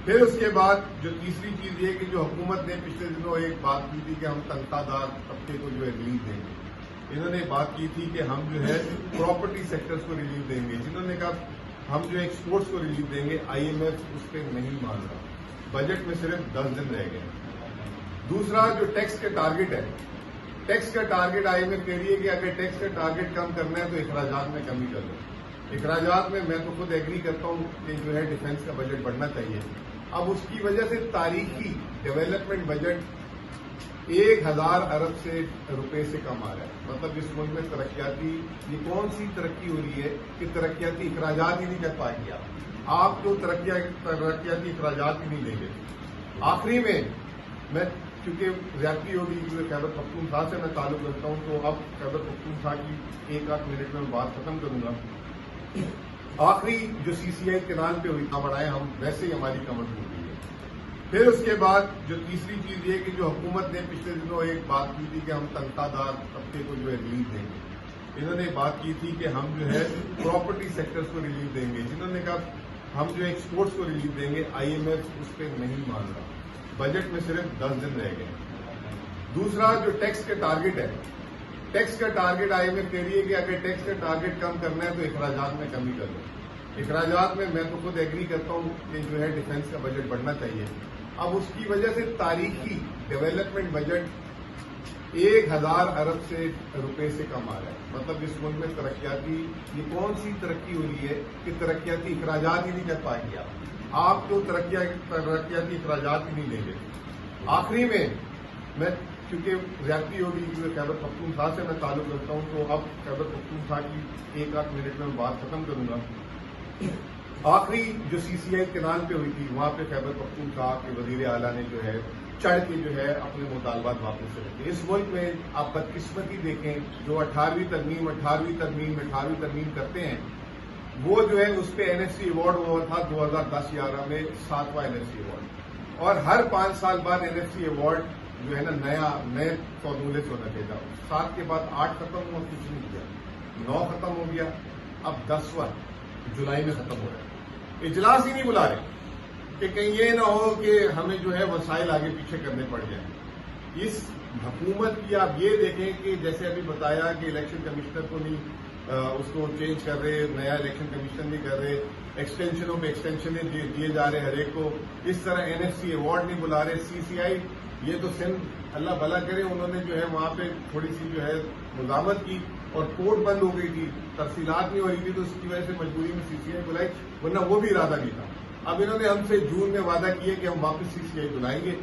پھر اس کے بعد جو تیسری چیز یہ کہ جو حکومت نے پچھلے دنوں ایک بات کی تھی کہ ہم تنخواہ دار طبقے کو جو ہے ریلیف دیں گے، انہوں نے بات کی تھی کہ ہم جو ہے پراپرٹی سیکٹرز کو ریلیف دیں گے، جنہوں نے کہا ہم جو ایکسپورٹس کو ریلیف دیں گے، IMF اس پہ نہیں مان رہا، بجٹ میں صرف 10 دن رہ گئے۔ دوسرا، جو ٹیکس کا ٹارگٹ ہے، ٹیکس کا ٹارگٹ IMF کہہ رہی ہے کہ اگر ٹیکس کا ٹارگٹ کم کرنا ہے تو اخراجات میں کمی کر دو۔ اخراجات میں تو خود ایگری کرتا ہوں کہ جو ہے ڈیفنس کا بجٹ بڑھنا چاہیے۔ اب اس کی وجہ سے تاریخی ڈیولپمنٹ بجٹ 1000 ارب سے روپے سے کم آ رہا ہے۔ مطلب اس ملک میں ترقیاتی، یہ کون سی ترقی ہو رہی ہے کہ ترقیاتی اخراجات ہی نہیں کر پائیں گے آپ تو ترقیاتی اخراجات ہی نہیں لیں گے۔ آخری میں چونکہ زیادتی ہوگی کیونکہ خیبر پختونخوا سے میں تعلق رکھتا ہوں، تو اب خیبر پختونخوا کی 1-8 منٹ میں بات ختم کروں گا۔ آخری جو CCI کینال پہ ہوئی نہ بڑھائے، ہم ویسے ہی ہماری کمر ٹوٹ گئی ہے۔ پھر اس کے بعد جو تیسری چیز یہ کہ جو حکومت نے پچھلے دنوں ایک بات کی تھی کہ ہم تنخواہ دار طبقے کو جو ہے ریلیف دیں گے، انہوں نے بات کی تھی کہ ہم جو ہے پراپرٹی سیکٹرز کو ریلیف دیں گے، جنہوں نے کہا ہم جو ایکسپورٹس کو ریلیف دیں گے، IMF اس پہ نہیں مان رہا، بجٹ میں صرف 10 دن رہ گئے۔ دوسرا، جو ٹیکس کا ٹارگٹ ہے، ٹیکس کا ٹارگٹ IMF کہہ رہی ہے کہ اگر ٹیکس کا ٹارگٹ کم کرنا ہے تو اخراجات میں کمی کر دو۔ اخراجات میں تو خود ایگری کرتا ہوں کہ جو ہے ڈیفنس کا بجٹ بڑھنا چاہیے۔ اب اس کی وجہ سے تاریخی ڈیولپمنٹ بجٹ 1000 ارب سے روپے سے کم آ رہا ہے۔ مطلب اس ملک میں ترقیاتی، یہ کون سی ترقی ہو رہی ہے کہ ترقیاتی اخراجات ہی نہیں کر پائیں گے آپ تو ترقیاتی اخراجات ہی نہیں لیں گے۔ آخری میں چونکہ زیادتی ہوگی کیونکہ خیبر پختونخوا سے میں تعلق رکھتا ہوں، تو اب خیبر پختونخوا کی 1-8 منٹ میں بات ختم کروں گا۔ آخری جو CCI کینال پہ ہوئی تھی، وہاں پہ خیبر پختونخوا کے وزیر اعلیٰ نے جو ہے چڑھ کے جو ہے اپنے مطالبات واپس سے رکھے۔ اس ملک میں آپ بدقسمتی دیکھیں، جو 18ویں ترمیم کرتے ہیں، وہ جو ہے اس پہ NFC ایوارڈ ہوا تھا 2010-11 میں 7واں NFC ایوارڈ، اور ہر 5 سال بعد NFC ایوارڈ جو ہے نا نئے فارمولے سے ہونا چاہیے۔ 7 کے بعد 8 ختم ہوا، کچھ نہیں کیا، 9 ختم ہو گیا، اب 10واں جولائی میں ختم ہو رہا ہے۔ اجلاس ہی نہیں بلا رہے کہ کہیں یہ نہ ہو کہ ہمیں جو ہے وسائل آگے پیچھے کرنے پڑ جائیں۔ اس حکومت کی آپ یہ دیکھیں کہ جیسے ابھی بتایا کہ الیکشن کمشنر کو نہیں اس کو چینج کر رہے، نیا الیکشن کمیشن نہیں کر رہے، ایکسٹینشنوں پہ ایکسٹینشن دیے جا رہے ہر ایک کو، اس طرح NFC ایوارڈ نہیں بلا رہے، CCI یہ تو سندھ اللہ بھلا کرے انہوں نے جو ہے وہاں پہ تھوڑی سی جو ہے مزاحمت کی اور کورٹ بند ہو گئی تھی، تفصیلات نہیں ہو رہی تھی، تو اس کی وجہ سے مجبوری میں CCI بلائی، ورنہ وہ بھی ارادہ نہیں تھا۔ اب انہوں نے ہم سے جون میں وعدہ کیا کہ ہم واپس CCI بلائیں گے۔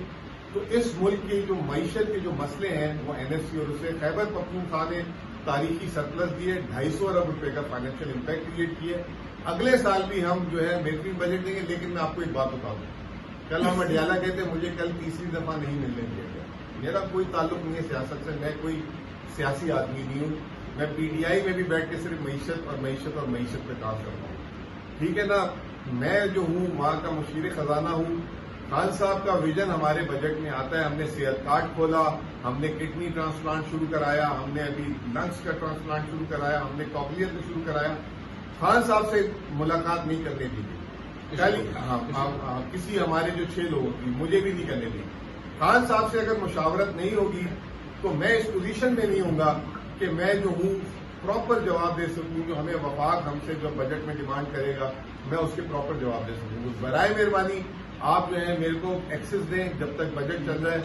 تو اس ملک کی جو معیشت کے جو مسئلے ہیں وہ NFC اور اسے خیبر پختونخوا نے تاریخی سرپلس دیے، 250 ارب روپے کا فائنینشیل امپیکٹ کریٹ کیے۔ اگلے سال بھی ہم جو ہے بہترین بجٹ دیں گے، لیکن میں آپ کو ایک بات بتاؤں، کل ہم اڈیالہ کہتے ہیں مجھے کل تیسری دفعہ نہیں ملنے دیا گیا، میرا کوئی تعلق نہیں ہے سیاست سے، میں کوئی سیاسی آدمی نہیں ہوں، میں PTI میں بھی بیٹھ کے صرف معیشت اور معیشت اور معیشت پہ کام کرتا ہوں، ٹھیک ہے نا۔ میں جو ہوں وہاں کا مشیر خزانہ ہوں۔ خان صاحب کا ویژن ہمارے بجٹ میں آتا ہے، ہم نے صحت کارڈ کھولا، ہم نے کڈنی ٹرانسپلانٹ شروع کرایا، ہم نے ابھی لنگس کا ٹرانسپلانٹ شروع کرایا، ہم نے کوکلیئر کو شروع کرایا۔ خان صاحب سے ملاقات نہیں کرنے دی کسی ہمارے جو 6 لوگوں کی، مجھے بھی نہیں کرنے دی۔ خان صاحب سے اگر مشاورت نہیں ہوگی تو میں اس پوزیشن میں نہیں ہوں گا کہ میں جو ہوں پراپر جواب دے سکوں، جو ہمیں وفاق ہم سے جو بجٹ میں ڈیمانڈ کرے گا میں اس کے پراپر جواب دے سکوں۔ برائے مہربانی آپ جو ہے میرے کو ایکسس دیں جب تک بجٹ چل رہا ہے،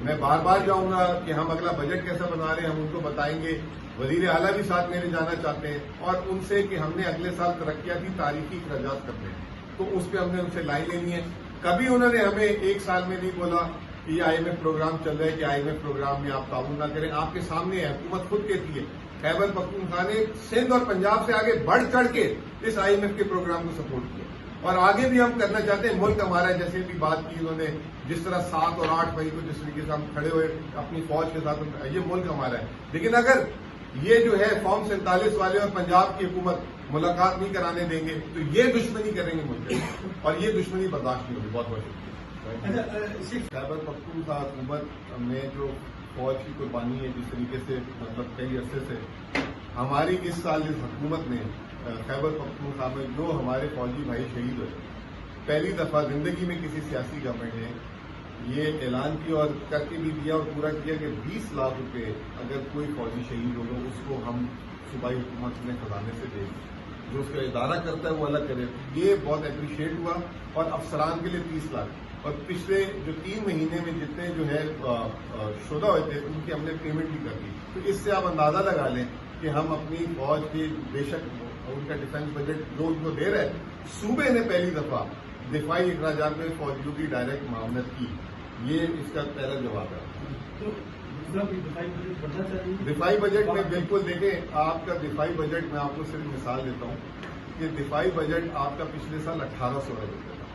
میں بار بار جاؤں گا کہ ہم اگلا بجٹ کیسا بنا رہے ہیں، ہم ان کو بتائیں گے، وزیر اعلیٰ بھی ساتھ میرے جانا چاہتے ہیں، اور ان سے کہ ہم نے اگلے سال ترقیاتی تاریخی اخراجات کرنے ہیں، تو اس پہ ہم نے ان سے لائن لینی ہے۔ کبھی انہوں نے ہمیں ایک سال میں نہیں بولا کہ یہ IMF پروگرام چل رہا ہے کہ IMF پروگرام میں آپ تعاون نہ کریں، آپ کے سامنے ہے، حکومت خود کہتی ہے، خیبر پختونخوا نے سندھ اور پنجاب سے آگے بڑھ چڑھ کے اس IMF کے پروگرام کو سپورٹ کیا، اور آگے بھی ہم کرنا چاہتے ہیں۔ ملک ہمارا ہے، جیسے بھی بات کی انہوں نے، جس طرح 7 اور 8 مئی کو جس طریقے سے ہم کھڑے ہوئے اپنی فوج کے ساتھ، یہ ملک ہمارا ہے، لیکن اگر یہ جو ہے فارم 47 والے اور پنجاب کی حکومت ملاقات نہیں کرانے دیں گے تو یہ دشمنی کریں گے ملک میں، اور یہ دشمنی برداشت نہیں ہوگی۔ بہت بہت شکریہ۔ خیبر پختونخوا حکومت میں جو فوج کی قربانی ہے، جس طریقے سے مطلب کئی عرصے سے ہماری اس سال اس حکومت نے خیبر پختونخوا میں جو ہمارے فوجی بھائی شہید ہوئے، پہلی دفعہ زندگی میں کسی سیاسی گورنمنٹ نے یہ اعلان کیا اور کر کے بھی دیا اور پورا کیا کہ 20 لاکھ روپے اگر کوئی فوجی شہید ہوگا اس کو ہم صوبائی حکومت نے خزانے سے دیں گے، جو اس کا ادارہ کرتا ہے وہ الگ کرے۔ یہ بہت اپریشیٹ ہوا، اور افسران کے لیے 30 لاکھ، اور پچھلے جو 3 مہینے میں جتنے جو ہے شدہ ہوئے تھے ان کی ہم نے پیمنٹ بھی کر دی۔ تو اس سے آپ اندازہ لگا لیں کہ ہم اپنی فوج کی بے شک ان کا ڈیفنس بجٹ جو ان کو دے رہے ہیں، صوبے نے پہلی دفعہ دفاعی اخراجات میں فوجیوں کی ڈائریکٹ معاونت کی، یہ اس کا پہلا جواب ہے۔ دفاعی بجٹ میں بالکل دیکھیں، آپ کا دفاعی بجٹ میں آپ کو صرف مثال دیتا ہوں کہ دفاعی بجٹ آپ کا پچھلے سال 1800 ارب روپے تھا،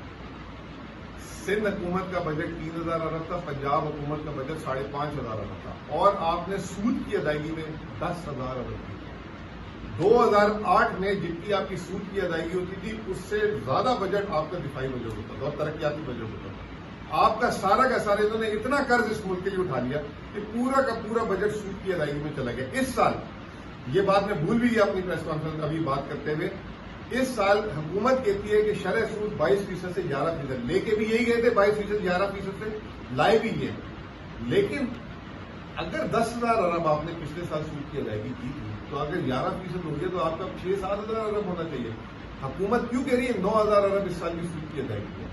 سندھ حکومت کا بجٹ 3000 ارب تھا، پنجاب حکومت کا بجٹ 5500 ارب تھا، اور آپ نے سود کی ادائیگی میں 10,000 ارب کی۔ 2008 میں جتنی آپ کی سود کی ادائیگی ہوتی تھی اس سے زیادہ بجٹ آپ کا دفاعی بجٹ ہوتا تھا اور ترقیاتی بجٹ ہوتا تھا۔ آپ کا سارا انہوں نے اتنا قرض اس ملک کے لیے اٹھا لیا کہ پورا کا پورا بجٹ سود کی ادائیگی میں چلا گیا۔ اس سال یہ بات میں بھول بھی گیا اپنی پریس کانفرنس ابھی بات کرتے ہوئے، اس سال حکومت کہتی ہے کہ شرح سود 22% سے 11%، لے کے بھی یہی گئے تھے 22% 11% سے، لائے بھی یہ، لیکن اگر 10,000 ارب آپ نے پچھلے سال سود کی ادائیگی کی تھی تو اگر 11% ہو گیا تو آپ کا 6-7 ہزار ارب ہونا چاہیے۔ حکومت کیوں کہہ رہی ہے 9,000 ارب اس سال کی سود کی ادائیگی ہے؟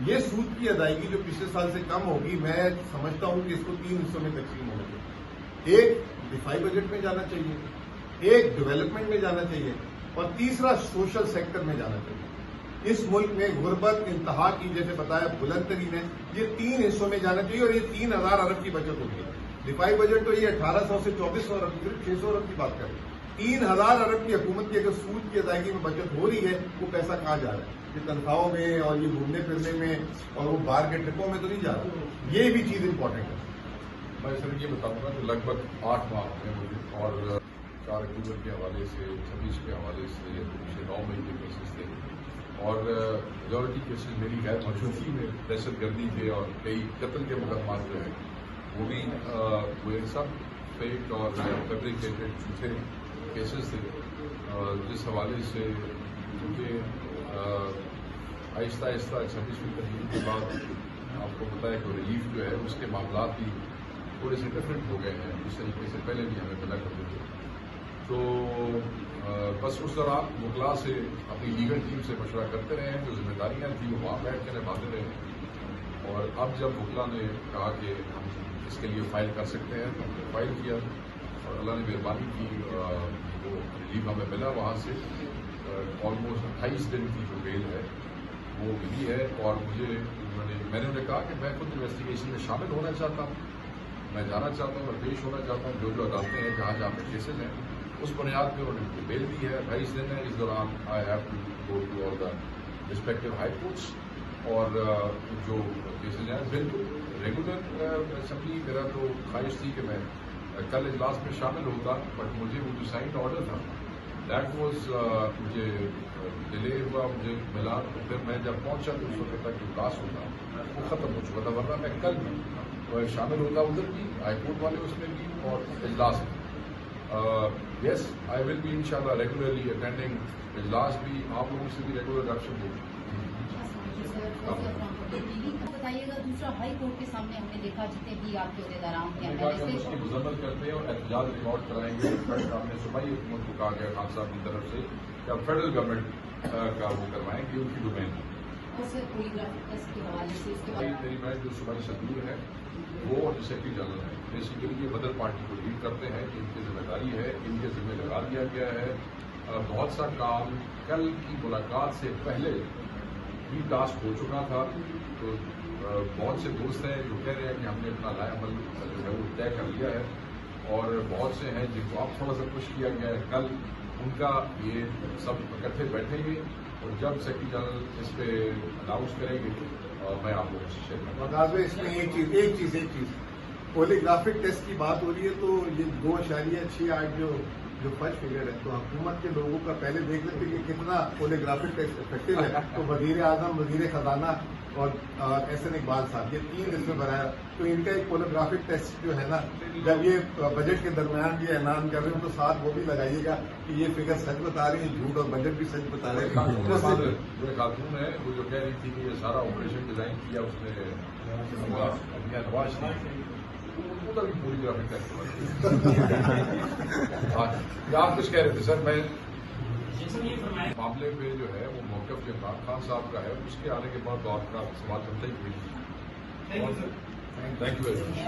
یہ سود کی ادائیگی جو پچھلے سال سے کم ہوگی، میں سمجھتا ہوں کہ اس کو 3 حصوں میں تقسیم ہونا چاہیے۔ ایک دفاعی بجٹ میں جانا چاہیے، ایک ڈیولپمنٹ میں جانا چاہیے، اور تیسرا سوشل سیکٹر میں جانا چاہیے۔ اس ملک میں غربت انتہا کی، جیسے بتایا بلند ترین ہے، یہ 3 حصوں میں جانا چاہیے، اور یہ 3,000 ارب کی بچت ہوگی۔ دفاعی بجٹ تو یہ 1800 سے 2400 ارب، صرف 600 ارب کی بات کریں۔ 3,000 ارب کی حکومت کی اگر سود کی ادائیگی میں بچت ہو رہی ہے، وہ پیسہ کہاں جا رہا ہے؟ یہ تنخواہوں میں اور یہ گھومنے پھرنے میں اور وہ باہر کے ٹرپوں میں تو نہیں جا رہا۔ یہ بھی چیز امپورٹنٹ ہے۔ میں سر یہ بتاؤں گا کہ لگ بھگ 8 ماہ ہوئے مجھے، اور 4 اکتوبر کے حوالے سے، 26 کے حوالے سے، پچھلے 9 مئی کے کیسز تھے، اور میجورٹی کیسز میری غیر موجودگی میں دہشت گردی تھے، اور کئی قتل کے مقدمات جو ہیں وہ بھی وہ سب فیک اور فیبریکیٹڈ جھوٹے کیسز تھے، جس حوالے سے کیونکہ آہستہ آہستہ 26ویں تحریک کے بعد آپ کو پتا ہے کہ ریلیف جو ہے اس کے معاملات بھی تھوڑے سے ڈفرینٹ ہو گئے ہیں، جس طریقے سے پہلے بھی ہمیں ملا کرتے تھے۔ تو بس اس دوران وکلا سے اپنی لیگل ٹیم سے مشورہ کرتے رہے ہیں، جو ذمہ داریاں تھیں وہ وہاں بیٹھ کے نبھاتے رہے، اور اب جب وکلا نے کہا کہ ہم اس کے لیے فائل کر سکتے ہیں تو ہم نے فائل کیا، اور اللہ نے مہربانی کی، وہ ریلیف ہمیں ملا وہاں سے، آلموسٹ 28 دن کی جو بیل ہے وہ ملی ہے، اور میں نے انہیں کہا کہ میں خود انویسٹیگیشن میں شامل ہونا چاہتا ہوں، میں جانا چاہتا ہوں اور پیش ہونا چاہتا ہوں، جو عدالتیں ہیں جہاں جہاں پہ کیسز ہیں اس بنیاد پہ انہوں نے مجھے بیل دی ہے، 28 دن ہے، اس دوران I have to go to all the respective high courts, اور جو کیسز ہیں بالکل ریگولر اسمبلی، میرا تو خواہش تھی کہ میں کل اجلاس میں شامل ہوتا، بٹ مجھے وہ جو سائنڈ آرڈر تھا دیٹ واز مجھے ڈیلے ہوا، مجھے ملا، تو پھر میں جب پہنچا تو اس وقت تک جو کلاس ہوتا وہ ختم ہو چکا تھا، ورنہ میں کل بھی شامل ہوتا ادھر بھی، ہائی کورٹ والے اس میں بھی اور اجلاس میں۔ یس آئی ول بی انشاءاللہ ریگولرلی اٹینڈنگ اجلاس بھی، آپ لوگوں سے بھی ریگولر رابطہ ہوگی۔ بتائیے گا، دوسرا ہائی کورٹ کے سامنے ہم نے دیکھا جتنے بھی آپ کے عہدیداران ہم نے کہا کہ ہم اس کی مذمت کرتے ہیں اور احتجاج ریکارڈ کرائیں گے، بٹ ہم نے صوبائی حکومت کو کہا گیا خان صاحب کی طرف سے کہ آپ فیڈرل گورنمنٹ کا وہ کروائیں گے، ان کی ڈومین ہے۔ پولیگرافک ٹیسٹ کے حوالے سے اس کے بعد میری بات جو صوبائی صدور ہے وہ اور سیکرٹری جنرل ہے، بیسیکلی یہ بدر پارٹی کو لیڈ کرتے ہیں، ان کی ذمہ داری ہے، ان کے ذمہ لگا دیا گیا ہے۔ بہت سا کام کل کی ملاقات سے پہلے بھی ٹاسک ہو چکا تھا، تو بہت سے دوست ہیں جو کہہ رہے ہیں کہ ہم نے اپنا لائے عمل جو ہے وہ طے کر لیا ہے، اور بہت سے ہیں جن کو اب تھوڑا سا پش کیا گیا ہے، کل ان کا یہ سب اکٹھے بیٹھیں گے، اور جب سیکرٹری جنرل اس پہ اناؤنس کریں گے میں آپ لوگوں سے شیئر کروں گا۔ اس میں ایک چیز پولیگرافک ٹیسٹ کی بات ہو رہی ہے، تو یہ 2.68 جو فرسٹ فگر ہے، تو حکومت کے لوگوں کا پہلے دیکھ لیتے کہ کتنا پولیگرافک ٹیسٹ افیکٹو ہے، تو وزیر اعظم، وزیر خزانہ اور احسن اقبال صاحب، یہ 3 اس میں بنایا، تو ان کا ایک پولیگرافک ٹیسٹ جو ہے نا، جب یہ بجٹ کے درمیان یہ اعلان کر رہے ہوں تو ساتھ وہ بھی لگائیے گا کہ یہ فگر سچ بتا رہی ہے، جھوٹ، اور بجٹ بھی سچ بتا رہے ہیں۔ جو خاتون ہے وہ جو کہہ رہی تھی کہ یہ سارا آپریشن ڈیزائن کیا اس نے نواز شریف، وہ بھی پوری گرافک ٹیسٹ آپ کچھ کہہ رہے تھے سر؟ میں معاملے پہ جو ہے وہ موقف جو عمران خان صاحب کا ہے، اس کے آنے کے بعد تو آپ کا سوال بنتا ہی ہوئی۔ Thank you very much.